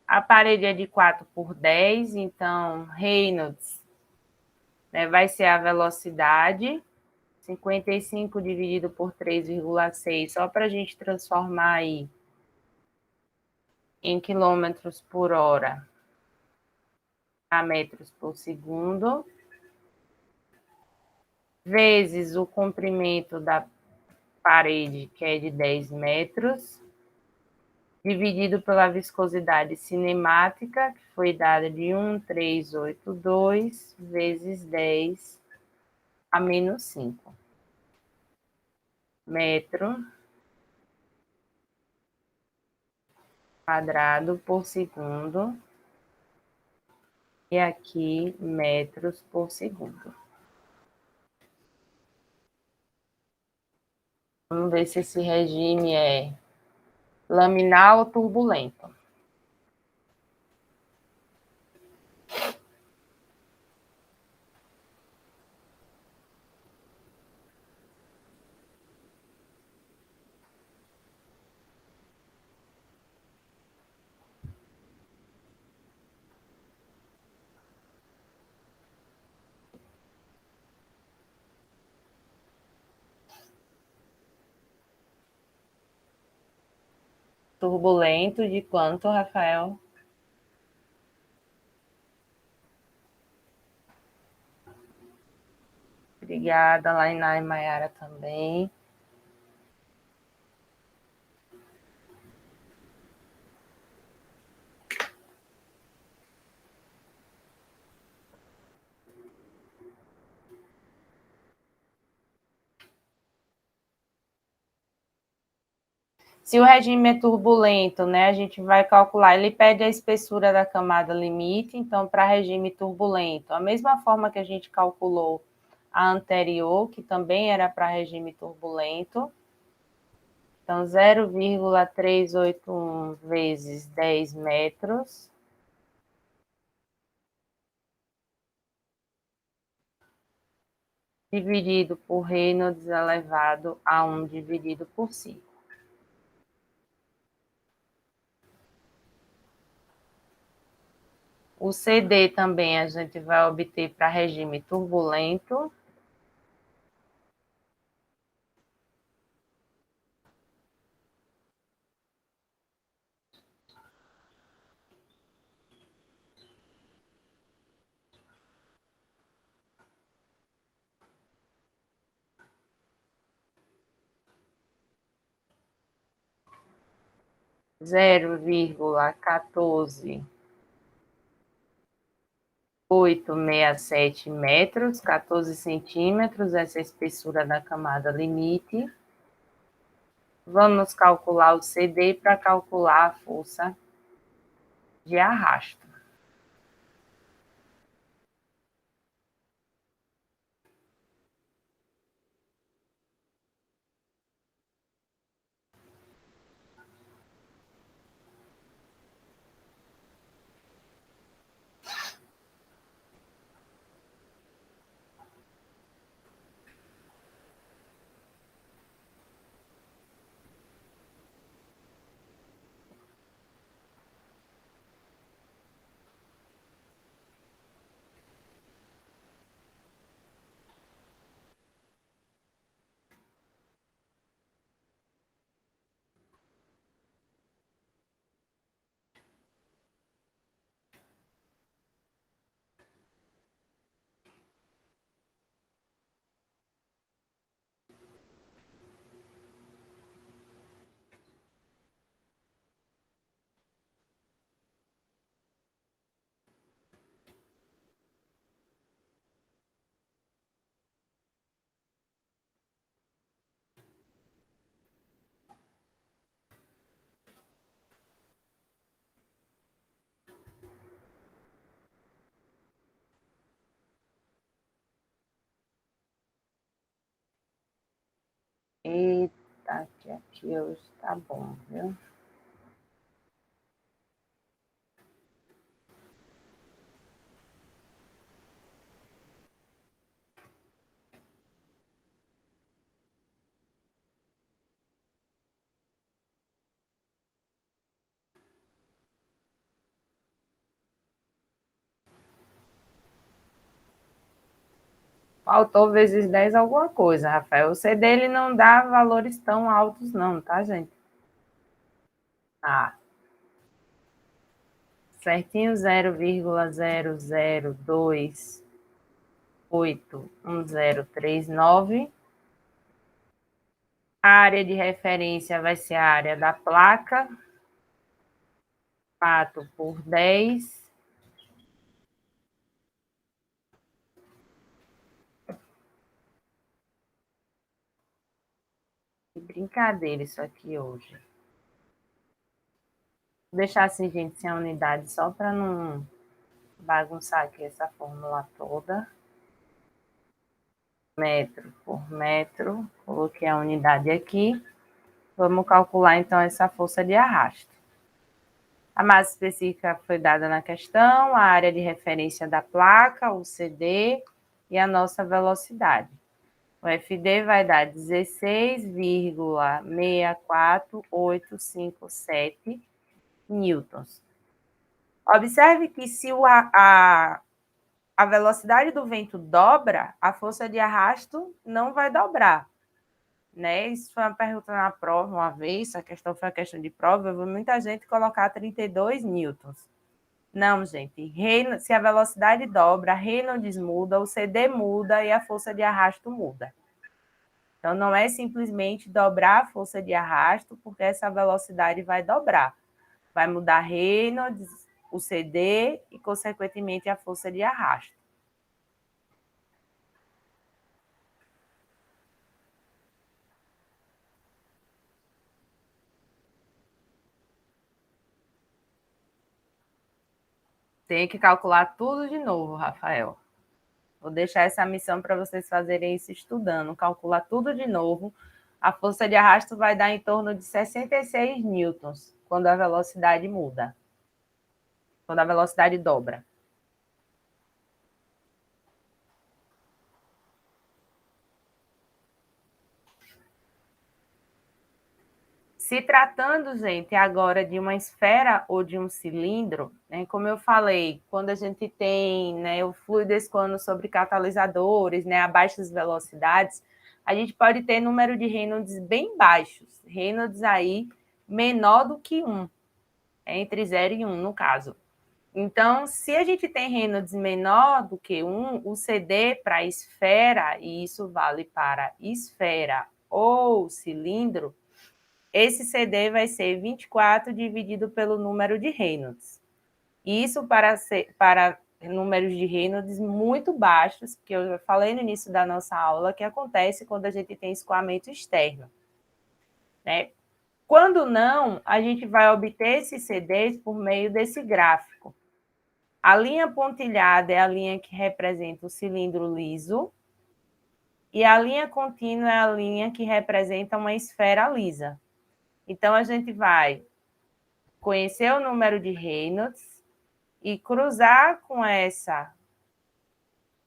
A parede é de 4 por 10, então Reynolds, né, vai ser a velocidade, 55 dividido por 3,6, só para a gente transformar aí em quilômetros por hora a metros por segundo, vezes o comprimento da parede, que é de 10 metros, dividido pela viscosidade cinemática, que foi dada de 1,382 vezes 10 a menos 5 metro quadrado por segundo, e aqui metros por segundo. Vamos ver se esse regime é laminar ou turbulento. turbulento de quanto, Rafael? Obrigada, Lainá e Maiara também. Se o regime é turbulento, né, a gente vai calcular, ele pede a espessura da camada limite, então, para regime turbulento, a mesma forma que a gente calculou a anterior, que também era para regime turbulento, então, 0,381 vezes 10 metros, dividido por Reynolds elevado a 1 dividido por 5. O CD também a gente vai obter para regime turbulento. Zero vírgula 14,867 metros, 14 centímetros, essa é a espessura da camada limite. Vamos calcular o CD para calcular a força de arrasto. Eita, que aqui hoje tá bom, viu? Faltou vezes 10 alguma coisa, Rafael. O CD ele não dá valores tão altos não, tá, gente? Ah, certinho, 0,002811039. A área de referência vai ser a área da placa, 4 por 10. Que brincadeira isso aqui hoje. Vou deixar assim, gente, sem a unidade, só para não bagunçar aqui essa fórmula toda. Metro por metro, coloquei a unidade aqui. Vamos calcular, então, essa força de arrasto. A massa específica foi dada na questão, a área de referência da placa, o CD e a nossa velocidade. O FD vai dar 16,64857 newtons. Observe que se a velocidade do vento dobra, a força de arrasto não vai dobrar. né? Isso foi uma pergunta na prova uma vez, a questão foi a questão de prova, eu vi muita gente colocar 32 newtons. Não, gente, se a velocidade dobra, Reynolds muda, o CD muda e a força de arrasto muda. Então, não é simplesmente dobrar a força de arrasto, porque essa velocidade vai dobrar. Vai mudar Reynolds, o CD e, consequentemente, a força de arrasto. Tem que calcular tudo de novo, Rafael. Vou deixar essa missão para vocês fazerem isso estudando. Calcular tudo de novo. A força de arrasto vai dar em torno de 66 newtons quando a velocidade muda. Quando a velocidade dobra. Se tratando, gente, agora de uma esfera ou de um cilindro, né, como eu falei, quando a gente tem, né, o fluido escoando sobre catalisadores, né, a baixas velocidades, a gente pode ter número de Reynolds bem baixos, Reynolds aí menor do que 1, entre 0 e 1 no caso. Então, se a gente tem Reynolds menor do que 1, o CD para esfera, e isso vale para esfera ou cilindro, esse CD vai ser 24 dividido pelo número de Reynolds. Isso para números de Reynolds muito baixos, que eu já falei no início da nossa aula, que acontece quando a gente tem escoamento externo. Né? Quando não, a gente vai obter esses CDs por meio desse gráfico. A linha pontilhada é a linha que representa o cilindro liso, e a linha contínua é a linha que representa uma esfera lisa. Então, a gente vai conhecer o número de Reynolds e cruzar com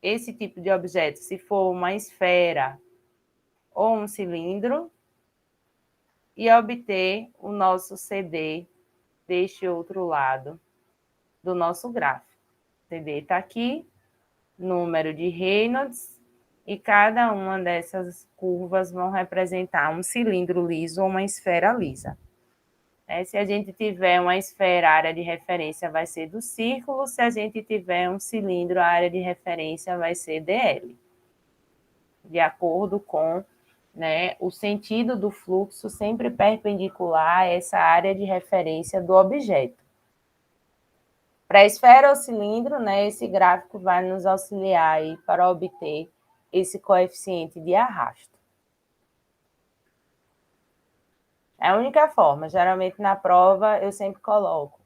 esse tipo de objeto, se for uma esfera ou um cilindro, e obter o nosso CD deste outro lado do nosso gráfico. O CD está aqui, número de Reynolds, e cada uma dessas curvas vão representar um cilindro liso ou uma esfera lisa. Se a gente tiver uma esfera, a área de referência vai ser do círculo, se a gente tiver um cilindro, a área de referência vai ser dl, de acordo com, né, o sentido do fluxo sempre perpendicular a essa área de referência do objeto. Para a esfera ou cilindro, né, esse gráfico vai nos auxiliar aí para obter esse coeficiente de arrasto. É a única forma, geralmente na prova eu sempre coloco,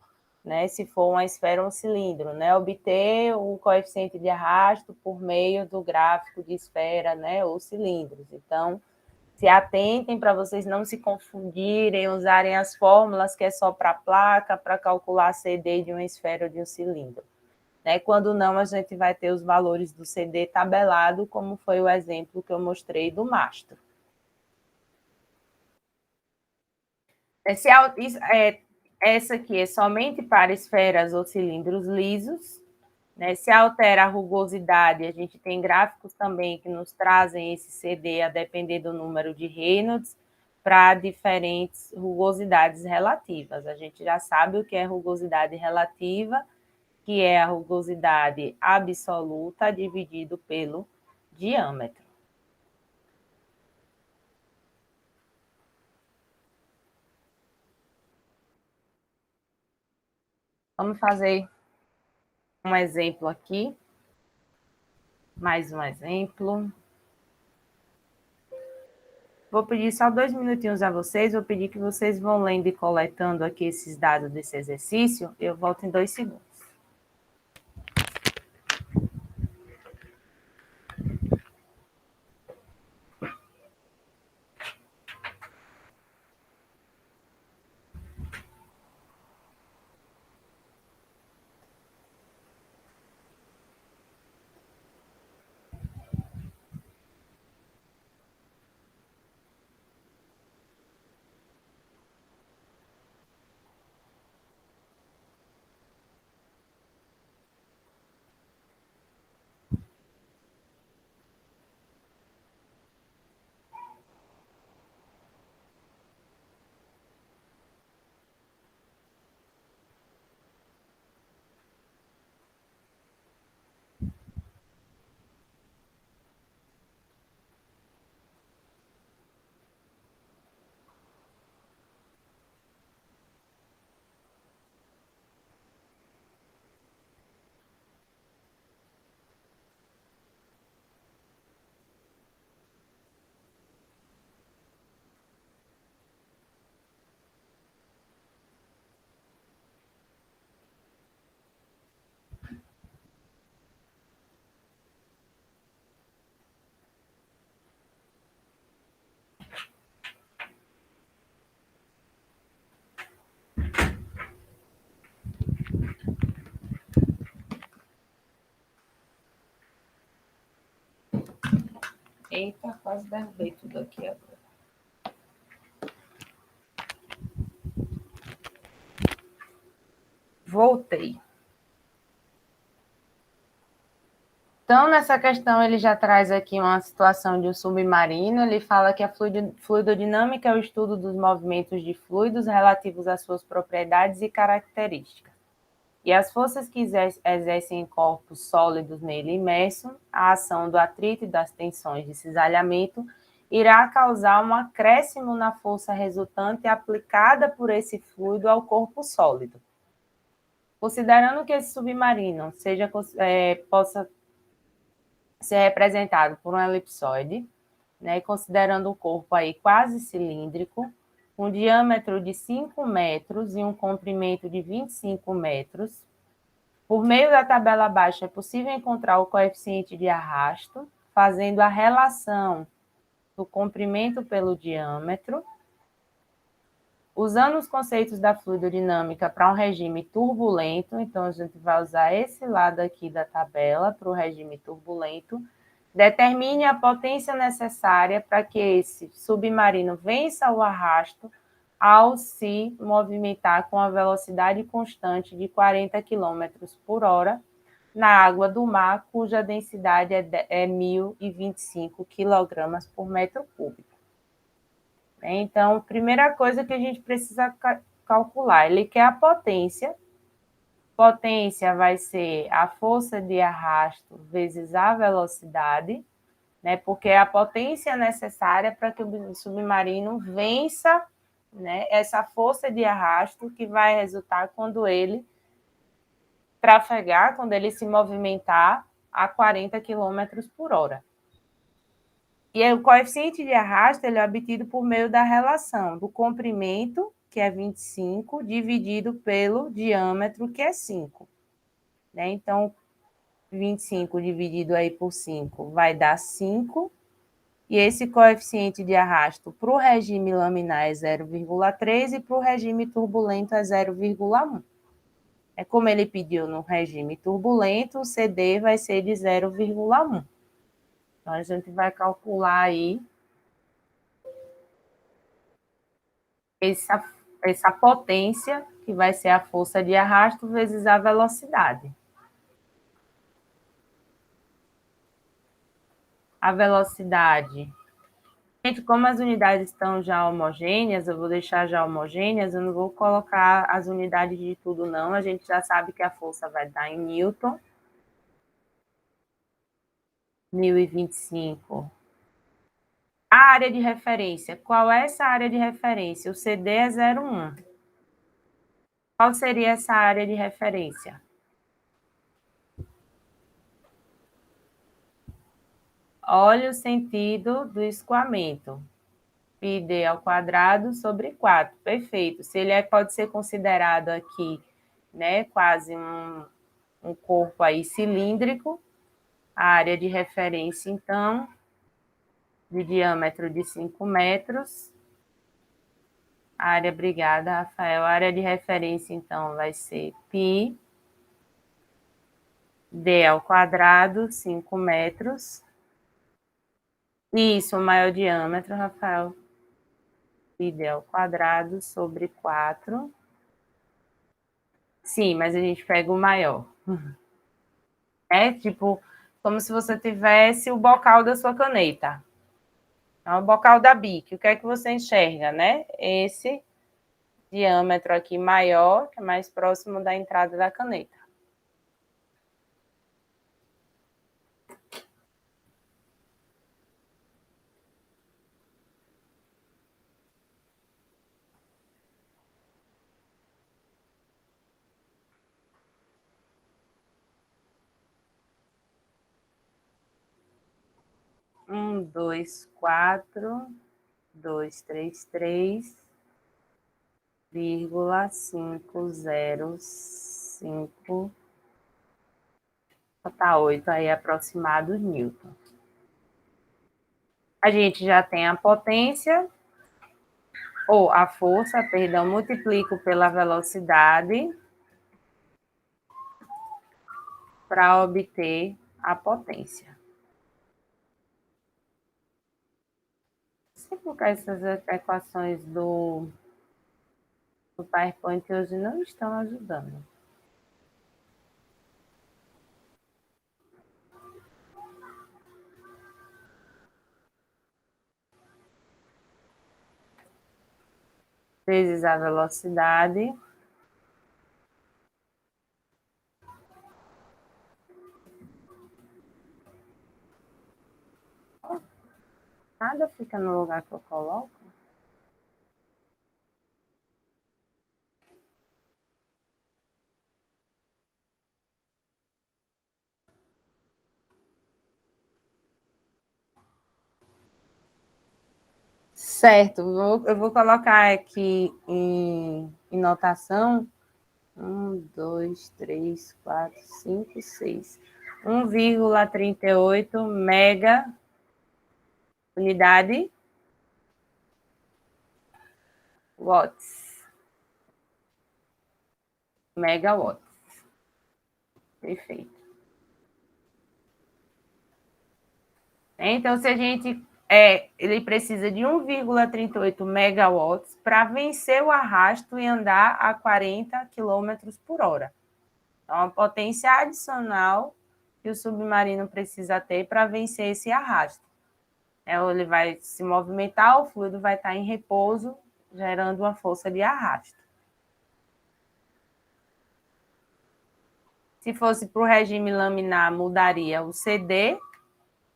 né, se for uma esfera ou um cilindro, né, obter o coeficiente de arrasto por meio do gráfico de esfera, né, ou cilindros. Então, se atentem para vocês não se confundirem, usarem as fórmulas que é só para a placa, para calcular CD de uma esfera ou de um cilindro. Né? Quando não, a gente vai ter os valores do CD tabelado, como foi o exemplo que eu mostrei do mastro. Essa aqui é somente para esferas ou cilindros lisos. Né? Se altera a rugosidade, a gente tem gráficos também que nos trazem esse CD a depender do número de Reynolds para diferentes rugosidades relativas. A gente já sabe o que é rugosidade relativa, que é a rugosidade absoluta dividido pelo diâmetro. Vamos fazer um exemplo aqui. Mais um exemplo. Vou pedir só 2 minutinhos a vocês. Vou pedir que vocês vão lendo e coletando aqui esses dados desse exercício. Eu volto em 2 segundos. Eita, quase derrubei tudo aqui agora. Voltei. Então, nessa questão, ele já traz aqui uma situação de um submarino. Ele fala que a fluidodinâmica é o estudo dos movimentos de fluidos relativos às suas propriedades e características. E as forças que exercem em corpos sólidos nele imerso, a ação do atrito e das tensões de cisalhamento irá causar um acréscimo na força resultante aplicada por esse fluido ao corpo sólido. Considerando que esse submarino possa ser representado por um elipsoide, né, considerando o corpo aí quase cilíndrico, um diâmetro de 5 metros e um comprimento de 25 metros. Por meio da tabela abaixo, é possível encontrar o coeficiente de arrasto, fazendo a relação do comprimento pelo diâmetro. Usando os conceitos da fluidodinâmica para um regime turbulento, então a gente vai usar esse lado aqui da tabela para o regime turbulento. Determine a potência necessária para que esse submarino vença o arrasto ao se movimentar com a velocidade constante de 40 km por hora na água do mar, cuja densidade é 1.025 kg por metro cúbico. Então, primeira coisa que a gente precisa calcular, ele quer a potência. Potência vai ser a força de arrasto vezes a velocidade, né? Porque é a potência necessária para que o submarino vença, né, essa força de arrasto que vai resultar quando ele trafegar, quando ele se movimentar a 40 km por hora. E aí, o coeficiente de arrasto ele é obtido por meio da relação do comprimento, que é 25, dividido pelo diâmetro, que é 5. Né? Então, 25 dividido aí por 5 vai dar 5. E esse coeficiente de arrasto para o regime laminar é 0,3 e para o regime turbulento é 0,1. É como ele pediu no regime turbulento, o CD vai ser de 0,1. Então, a gente vai calcular aí essa potência, que vai ser a força de arrasto vezes a velocidade. A velocidade. Gente, como as unidades estão já homogêneas, eu vou deixar já homogêneas, eu não vou colocar as unidades de tudo, não. A gente já sabe que a força vai dar em Newton. 1025. A área de referência. Qual é essa área de referência? O CD é 0,1. Qual seria essa área de referência? Olha o sentido do escoamento. πd ao quadrado sobre 4. Perfeito. Se ele pode ser considerado aqui, né, quase um corpo aí cilíndrico, a área de referência, então, de diâmetro de 5 metros. Obrigada, Rafael. A área de referência, então, vai ser π d ao quadrado, 5 metros. Isso, o maior diâmetro, Rafael. πd ao quadrado sobre 4. Sim, mas a gente pega o maior. É tipo como se você tivesse o bocal da sua caneta. É o bocal da Bic. O que é que você enxerga, né? Esse diâmetro aqui maior, que é mais próximo da entrada da caneta. Dois, quatro, 233,505. Tá 8 aí aproximado Newton. A gente já tem a potência, ou a força, perdão, multiplico pela velocidade para obter a potência. sei porque essas equações do PowerPoint hoje não estão ajudando. Vezes a velocidade nada fica no lugar que eu coloco. Certo, eu vou colocar aqui em notação 1, 2, 3, 4, 5, 6. 1,38 mega unidade watts. Megawatts. Perfeito. Então, se a gente ele precisa de 1,38 megawatts para vencer o arrasto e andar a 40 quilômetros por hora. Então, a potência adicional que o submarino precisa ter para vencer esse arrasto. Ele vai se movimentar, o fluido vai estar em repouso, gerando uma força de arrasto. Se fosse para o regime laminar, mudaria o CD,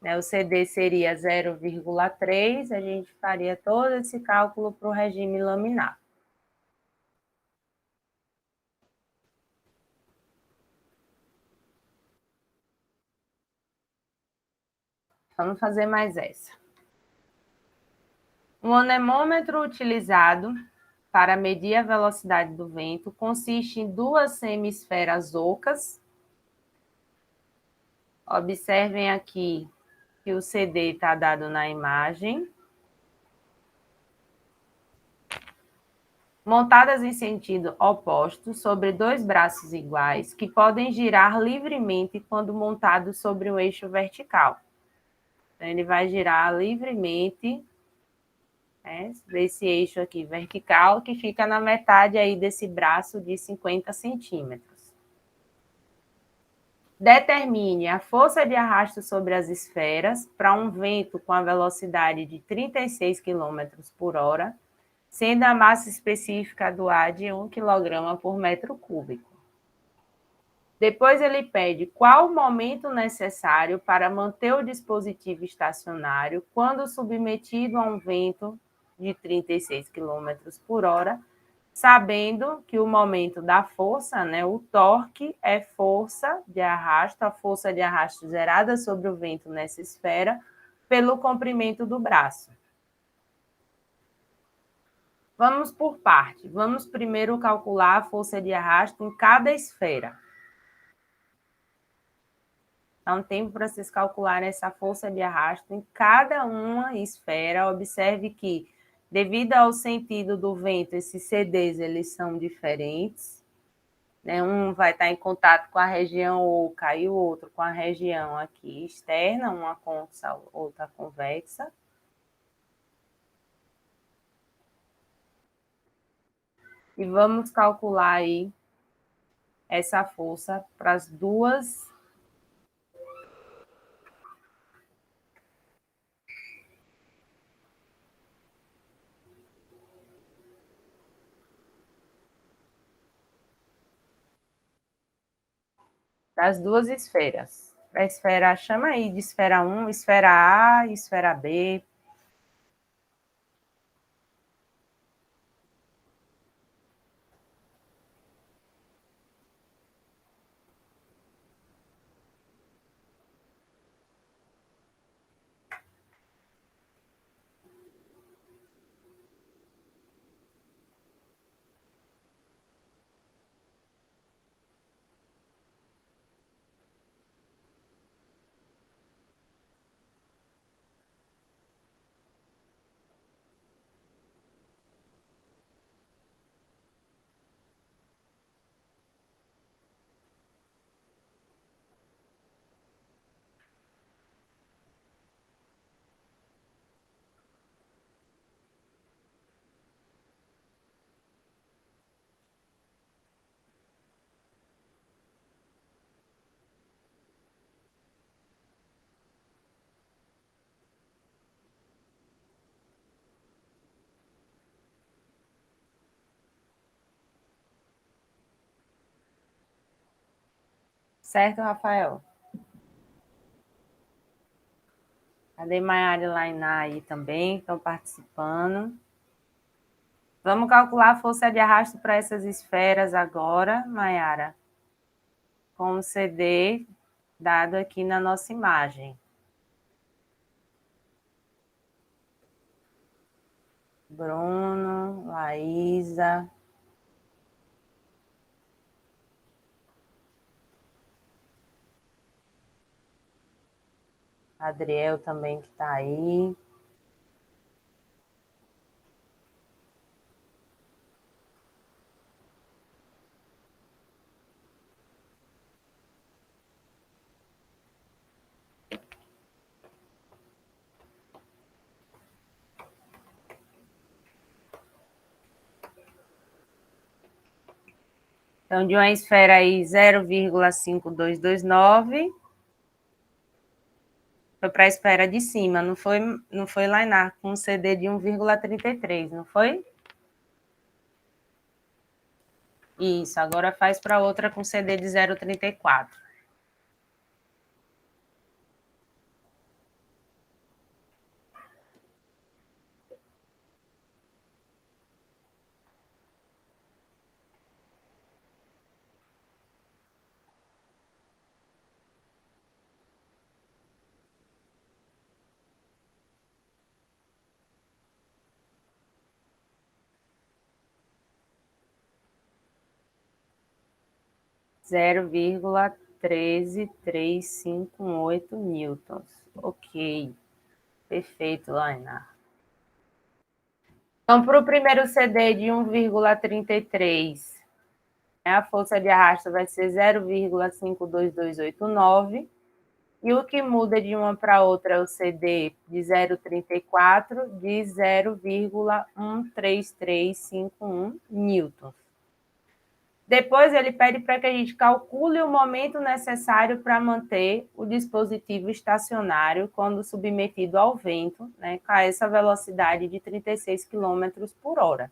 né? O CD seria 0,3, a gente faria todo esse cálculo para o regime laminar. Vamos fazer mais essa. O anemômetro utilizado para medir a velocidade do vento consiste em duas semisferas ocas. Observem aqui que o CD está dado na imagem. Montadas em sentido oposto sobre dois braços iguais, que podem girar livremente quando montados sobre um eixo vertical. Então, ele vai girar livremente, né, desse eixo aqui vertical, que fica na metade aí desse braço de 50 centímetros. Determine a força de arrasto sobre as esferas para um vento com a velocidade de 36 km por hora, sendo a massa específica do ar de 1 kg por metro cúbico. Depois ele pede qual o momento necessário para manter o dispositivo estacionário quando submetido a um vento de 36 km por hora, sabendo que o momento da força, né, o torque, é força de arrasto, a força de arrasto gerada sobre o vento nessa esfera pelo comprimento do braço. Vamos por parte. Vamos primeiro calcular a força de arrasto em cada esfera. Dá um tempo para vocês calcularem essa força de arrasto em cada uma esfera. Observe que, devido ao sentido do vento, esses CDs eles são diferentes. Né? Um vai estar em contato com a região oca e o outro com a região aqui externa, uma convexa, outra convexa. E vamos calcular aí essa força para as duas esferas. A esfera, chama aí de esfera 1, esfera A, esfera B. Certo, Rafael? Cadê Maiara e Lainá aí também, estão participando. Vamos calcular a força de arrasto para essas esferas agora, Maiara, com o CD dado aqui na nossa imagem. Bruno, Laísa. Adriel também que está aí. Então, de uma esfera aí 0,5229, foi para a esfera de cima, não foi Lainar, com um CD de 1,33, não foi? Isso, agora faz para outra com CD de 0,34. Zero vírgula 13358 newtons. Ok, perfeito, Lainar. Então, para o primeiro CD de 1,33, a força de arrasto vai ser 0,52289, e o que muda de uma para outra é o CD de 0,34 de 0,13351 newtons. Depois ele pede para que a gente calcule o momento necessário para manter o dispositivo estacionário quando submetido ao vento, né, com essa velocidade de 36 km por hora.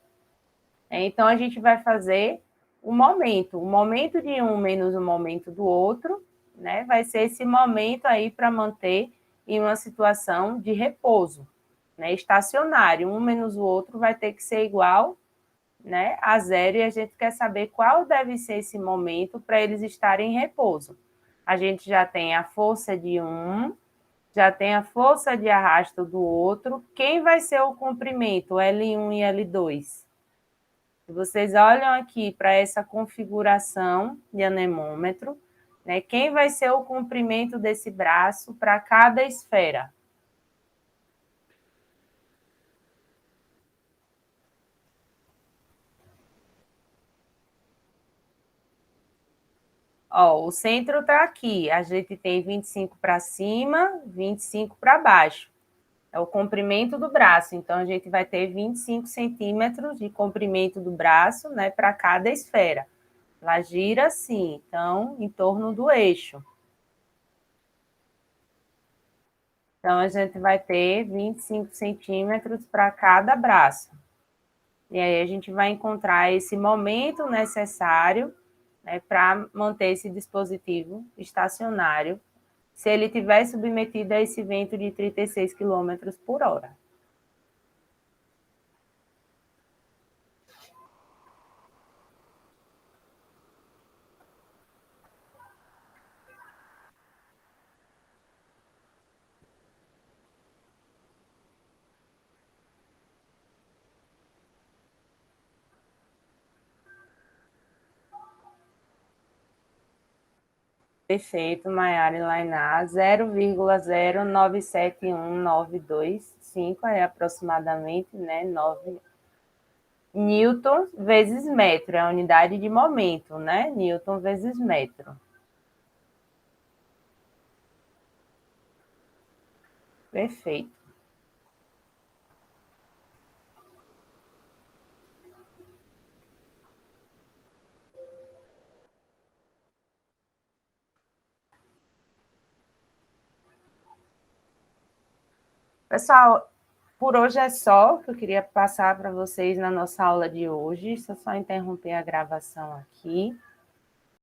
Então, a gente vai fazer o momento de um menos o momento do outro, né, vai ser esse momento aí para manter em uma situação de repouso, né, estacionário. Um menos o outro vai ter que ser igual, né, a zero, e a gente quer saber qual deve ser esse momento para eles estarem em repouso. A gente já tem a força de um, já tem a força de arrasto do outro. Quem vai ser o comprimento, L1 e L2? Se vocês olham aqui para essa configuração de anemômetro, né, quem vai ser o comprimento desse braço para cada esfera? Ó, o centro está aqui, a gente tem 25 para cima, 25 para baixo. É o comprimento do braço, então a gente vai ter 25 centímetros de comprimento do braço, né, para cada esfera. Ela gira assim, então, em torno do eixo. Então, a gente vai ter 25 centímetros para cada braço. E aí a gente vai encontrar esse momento necessário, né, para manter esse dispositivo estacionário, se ele tiver submetido a esse vento de 36 km por hora. Perfeito, Maiara e Lainá, 0,097192,5 é aproximadamente, né, 9 newton vezes metro, é a unidade de momento, né, newton vezes metro. Perfeito. Pessoal, por hoje é só que eu queria passar para vocês na nossa aula de hoje. Deixa eu só interromper a gravação aqui.